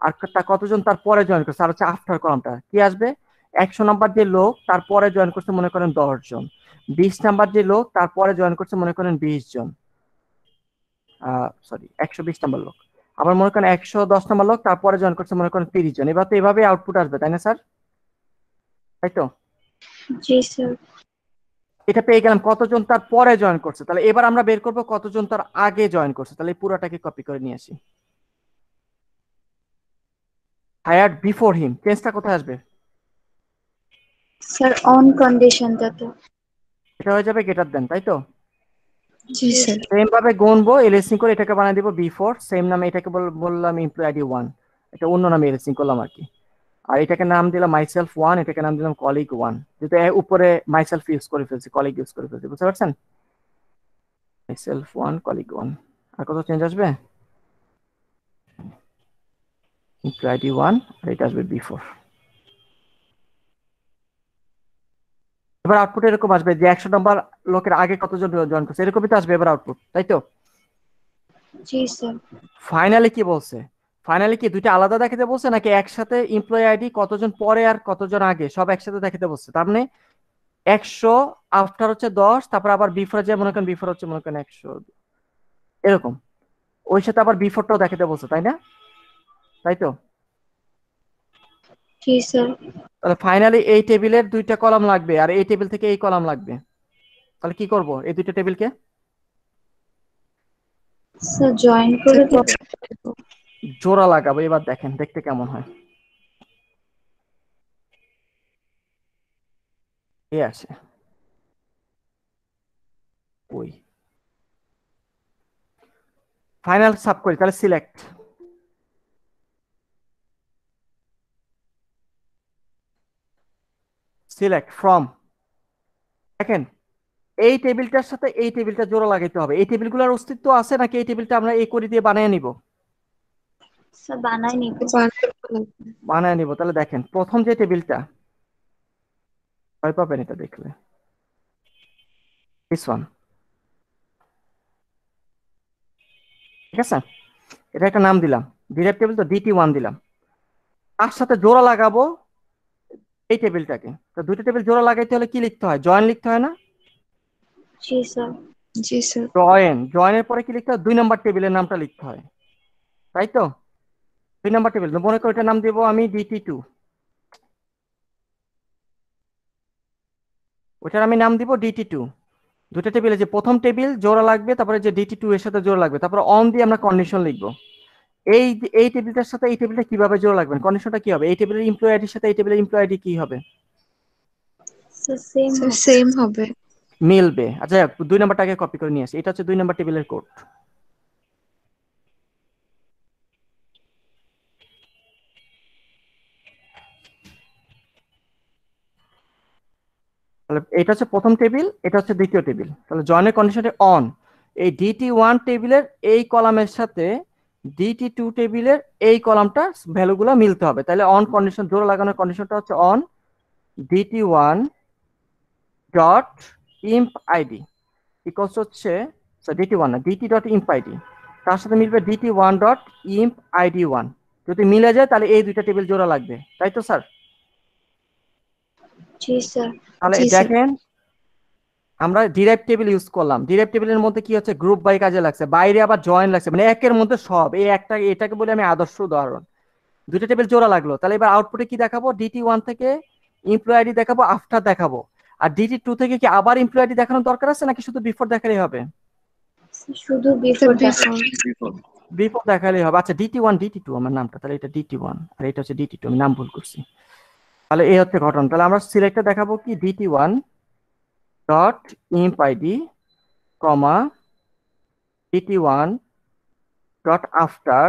আর কতজন তার পরে জয়েন করছে আর হচ্ছে আফটার কলামটা কি আসবে 100 নাম্বার যে লোক তারপরে জয়েন করছে মনে করেন 10 জন 20 নাম্বার যে লোক তারপরে জয়েন করছে মনে করেন 20 জন সরি 120 নাম্বার লোক আবার মনে করেন 110 নাম্বার লোক তারপরে জয়েন করছে মনে করেন 30 জন এবার তো এভাবে আউটপুট আসবে তাই না স্যার তাই তো জি স্যার এটা পেয়ে গেলাম কতজন তার পরে জয়েন করছে তাহলে এবার আমরা বের করব কতজন তার আগে জয়েন করছে তাহলে পুরোটাকে কপি করে নিয়ে আসি হায়ার্ড বিফোর হিম চেঞ্জটা কোথায় আসবে স্যার অন কন্ডিশনটা তো এটা হয়ে যাবে গ্রেটার দেন তাই তো জি স্যার সেম ভাবে গুনবো এলএসি করে এটাকে বানিয়ে দিব বিফোর সেম নামে এটাকে বললাম এমপ্লয়ি আইডি 1 এটা অন্য নামে এলএসি করলাম আর কি আর এটাকে নাম দিলাম মাইসেলফ 1 এটাকে নাম দিলাম কলিগ 1 যেটা উপরে মাইসেলফ ইউজ করে ফেলছি কলিগ ইউজ করে ফেলছি বুঝতে পারছেন মাইসেলফ 1 কলিগ 1 আর কত চেঞ্জ আসবে এমপ্লয়ি আইডি 1 আর এটা আসবে বিফোর এবার আউটপুট এরকম আসবে যে 100 নাম্বার লোকের আগে কতজন জয়েন করছে এরকমই তো আসবে এবার আউটপুট তাই তো জি স্যার ফাইনালি কি বলছে ফাইনালি কি দুইটা আলাদা দেখাতে বলছে নাকি একসাথে এমপ্লয়ি আইডি কতজন পরে আর কতজন আগে সব একসাথে দেখাতে বলছে তার মানে 100 আফটার হচ্ছে 10 তারপর আবার বিফোর যে মনে করেন বিফোর হচ্ছে মনে করেন 100 এরকম ওই সাথে আবার বিফোরটাও দেখাতে বলছে তাই না তাই তো জি স্যার তাহলে ফাইনালি এই টেবিলের দুইটা কলাম লাগবে আর এই টেবিল থেকে এই কলাম লাগবে তাহলে কি করব এই দুইটা টেবিলকে স্যার জয়েন করে দেব জোড়া লাগাবো এবার দেখেন দেখতে কেমন হয় এই আছে ওই ফাইনাল সাব করি তাহলে সিলেক্ট সিলেক্ট ফ্রম দেখেন এই টেবিলটার সাথে এই টেবিলটা জোড়া লাগাইতে হবে এই টেবিলগুলোর অস্তিত্ব আছে নাকি এই টেবিলটা আমরা এই করে দিয়ে বানিয়ে নিব স্যার বানাই নিব বানিয়ে নিব তাহলে দেখেন প্রথম যে টেবিলটা ভয় পাবেন এটা দেখলে দিস ওয়ান ঠিক আছে এটা একটা নাম দিলাম ডিরাইভ টেবিল তো DT1 দিলাম তার সাথে জোড়া লাগাবো এই টেবিলটাকে তো দুটো টেবিল জোড়া লাগাইতে হলে কি লিখতে হয় জয়েন লিখতে হয় না জি স্যার জি স্যার জয়েনের পরে কি লিখতে হয় 2 নম্বর টেবিলের নামটা লিখতে হয় তাই তো 2 নম্বর টেবিল মনে করো এটার নাম দেব আমি DT2 ওটার আমি নাম দিব DT2 দুটো টেবিলে যে প্রথম টেবিল জোড়া লাগবে তারপরে যে DT2 এর সাথে জোড়া লাগবে তারপরে অন দিয়ে আমরা কন্ডিশন লিখবো এই টেবিলটার সাথে এই টেবিলটা কিভাবে জোড়া লাগবে কন্ডিশনটা কি হবে এই টেবিলের এমপ্লয়ি আইডির সাথে এই টেবিলের এমপ্লয়ি আইডি কি হবে স্যার সেম হবে মিলবে আচ্ছা 2 নাম্বারটাকে কপি করে নিয়ে আসি এটা হচ্ছে 2 নাম্বার টেবিলের কোড তাহলে এটা হচ্ছে প্রথম টেবিল এটা হচ্ছে দ্বিতীয় টেবিল তাহলে জয়েনের কন্ডিশনটা অন এই DT1 টেবিলের এই কলামের সাথে DT2 টেবিলের এই কলামটা ভ্যালুগুলো মিলতে হবে তাহলে অন কন্ডিশন জোড়া লাগানোর কন্ডিশনটা হচ্ছে on DT1 dot imp id equals হচ্ছে DT1 না DT ডট imp id তার সাথে মিলবে DT1 ডট imp id1 যদি মিলে যায় তাহলে এই দুইটা টেবিল জোড়া লাগবে তাই তো স্যার জি স্যার তাহলে দেখেন আমরা ডিরাইভ টেবিল ইউজ করলাম ডিরাইভ টেবিলের মধ্যে কি হচ্ছে গ্রুপ বাই কাজে লাগছে বাইরে আবার জয়েন লাগছে মানে একের মধ্যে সব এই একটা এটাকে বলে আমি আদর্শ উদাহরণ দুটো টেবিল জোড়া লাগলো তাহলে এবার আউটপুটে কি দেখাবো DT1 থেকে এমপ্লয়ি আইডি দেখাবো আফটার দেখাবো আর DT2 থেকে কি আবার এমপ্লয়ি আইডি দেখানোর দরকার আছে নাকি শুধু বিফোর দেখালেই হবে শুধু বিফোর বিফোর দেখালেই হবে আচ্ছা DT1 DT2 আমার নামটা তাহলে এটা DT1 আর এটা হচ্ছে DT2 আমি নাম ভুল করছি তাহলে এই হচ্ছে ঘটনা তাহলে আমরা সিলেক্টে দেখাবো কি DT1 ডট imp id কমা DT1 ডট আফটার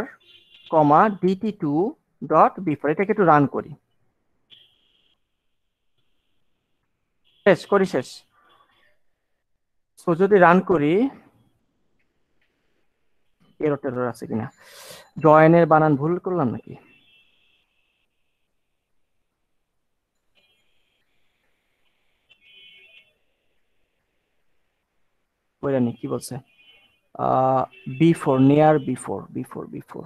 কমা DT2 ডট বিফোর এটাকে একটু রান করি শেষ। তো যদি রান করি, এরর আছে কিনা, জয়েনের বানান ভুল করলাম নাকি? কি বলছে? বিফোর, নিয়ার বিফোর,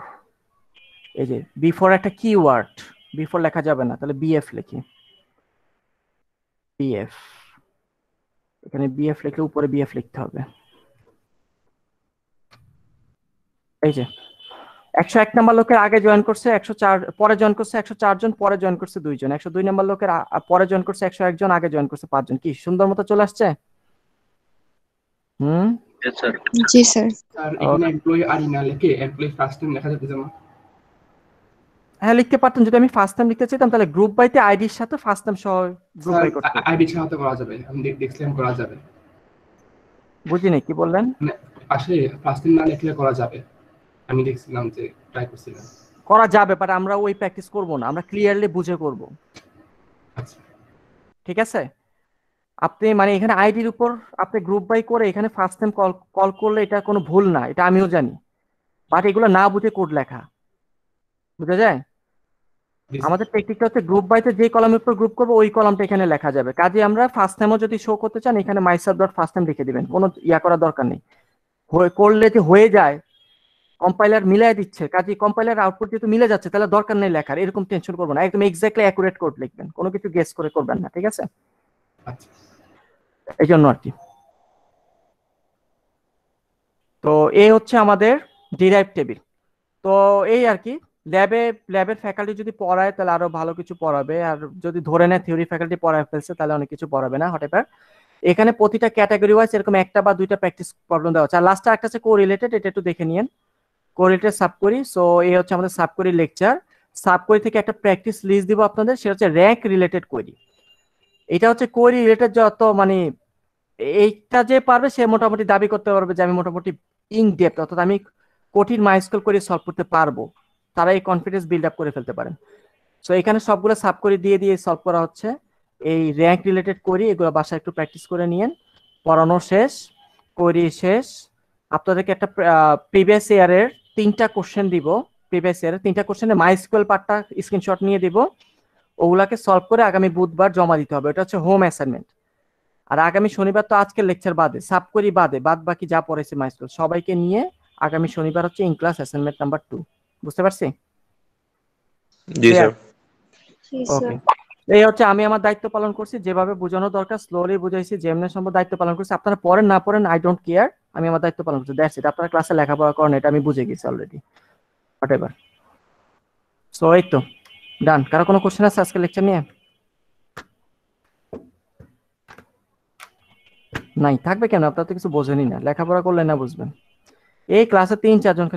এই যে বিফোর একটা কিওয়ার্ড, বিফোর লেখা যাবে না, তাহলে বিএফ লিখি। বিএফ, এখানে বিএফ লিখলে উপরে বিএফ লিখতে হবে। এই যে 101 নাম্বার লোকের আগে জয়েন করছে 104, পরে জয়েন করছে 104 জন, পরে জয়েন করছে 2 জন। 102 নাম্বার লোকের পরে জয়েন করছে 101 জন, আগে জয়েন করছে 5 জন। কি সুন্দর মতো চলে আসছে? জি স্যার। স্যার এখানে এমপ্লয়ি আইডি না লিখে এমপ্লয়ি ফার্স্ট নেম লেখা যাবে না? হ্যাঁ লিখতে পারতেন, যদি আমি ফার্স্ট টাইম লিখতে চাইতাম তাহলে গ্রুপ বাইতে আইডির সাথে ফার্স্ট টাইম সহ গ্রুপ বাই করতে। আইডি ছাড়া তো করা যাবে, আমি দেখলাম করা যাবে। বুঝিনি কি বললেন? মানে পাশে ফার্স্ট নেম না লিখলে করা যাবে, আমি দেখছিলাম যে ট্রাই করছিলাম। করা যাবে, বাট আমরা ওই প্র্যাকটিস করব না, আমরা ক্লিয়ারলি বুঝে করব। আচ্ছা ঠিক আছে, আপনি মানে এখানে আইডির উপর আপনি গ্রুপ বাই করে এখানে ফার্স্ট টাইম কল করলে এটা কোনো ভুল না, এটা আমিও জানি, বাট এগুলো না বুঝে কোড লেখা, বুঝা যায়? আমাদের টেকনিকটা হচ্ছে গ্রুপ বাইতে যে কলামের উপর গ্রুপ করবো ওই কলামটা এখানে লেখা যাবে। কাজে আমরা ফার্স্ট টাইমও যদি শো করতে চান এখানে মাইসেলফ ডট ফার্স্ট টাইম লিখে দিবেন, কোনো ইয়া করার দরকার নেই। করলে যে হয়ে যায়, কম্পাইলার মিলাই দিচ্ছে, কাজে কম্পাইলার আউটপুট যেহেতু মিলে যাচ্ছে তাহলে দরকার নেই লেখার, এরকম টেনশন করবো না, একদম এক্স্যাক্টলি অ্যাকুরেট কোড লিখবেন, কোনো কিছু গেস করে করবেন না। ঠিক আছে, এই জন্য আর কি। তো এই হচ্ছে আমাদের ডিরাইভ টেবিল। তো এই আর কি, ল্যাবের ফ্যাকাল্টি যদি পড়ায় তাহলে আরো ভালো কিছু পড়াবে, আর যদি ধরে নেয় থিওরি ফ্যাকাল্টি পড়ায় ফেলছে তাহলে অনেক কিছু পড়াবে না, হতে পারে। এখানে প্রতিটা ক্যাটাগরি ওয়াইজ এরকম একটা বা দুইটা প্র্যাকটিস প্রবলেম দেওয়া আছে। আর লাস্টে একটা আছে কোরিলেটেড, এটা একটু দেখে নিন, কোরিলেটেড সাবকোরি। সো এই হচ্ছে আমাদের সাবকোরি লেকচার। সাবকোরি থেকে একটা প্র্যাকটিস লিস্ট দিব আপনাদের, সেটা হচ্ছে র্যাঙ্ক রিলেটেড কোয়েরি। এটা হচ্ছে কোয়েরি রিলেটেড যত মানে এইটা যে পারবে সে মোটামুটি দাবি করতে পারবে যে আমি মোটামুটি ইন ডেপথ, অর্থাৎ আমি কঠিন মাইস্কুল করে সলভ করতে পারবো, তারা এই কনফিডেন্স বিল্ড আপ করে ফেলতে পারেন। সো এখানে সবগুলো সাব করে দিয়ে সলভ করা হচ্ছে। এই র্যাঙ্ক রিলেটেড কোয়েরি এগুলো বাসায় একটু প্র্যাকটিস করে নিয়েন। পড়ানো শেষ, কোয়েরি শেষ। আপনাদেরকে একটা প্রিভিয়াস ইয়ারের 3টা কোশ্চেন দিব, প্রিভিয়াস ইয়ারের 3টা কোশ্চেনের মাইস্কুল পার্টটা স্ক্রিনশট নিয়ে দিব, ওগুলাকে সলভ করে আগামী বুধবার জমা দিতে হবে। এটা হচ্ছে হোম অ্যাসাইনমেন্ট। আর আগামী শনিবার তো আজকের লেকচার বাদে, সাবকোরি বাদে বাদ বাকি যা পড়েছে মাইস্কুল সবাইকে নিয়ে আগামী শনিবার হচ্ছে ইন ক্লাস অ্যাসাইনমেন্ট নাম্বার 2। বুঝতে পারছি? জি স্যার। ওকে, এই হচ্ছে আমি আমার দায়িত্ব পালন করছি, যেভাবে বোঝানো দরকার স্লোলি বুঝাইছি, যেমনি সম্ভব দায়িত্ব পালন করছি। আপনারা পড়েন না পড়েন আই ডোন্ট কেয়ার, আমি আমার দায়িত্ব পালন করছি, দ্যাটস ইট। আপনারা ক্লাসে লেখাপড়া করেন এটা আমি বুঝে গেছি অলরেডি, হোয়াটএভার। সো এই তো ডান। কারো কোনো কোশ্চেন আছে আজকে লেকচার নিয়ে? নাই, থাকবে কেন? আপনারা তো কিছু বোঝেনই না, লেখাপড়া করলে না বুঝবেন। এই ক্লাসে 3-4 জন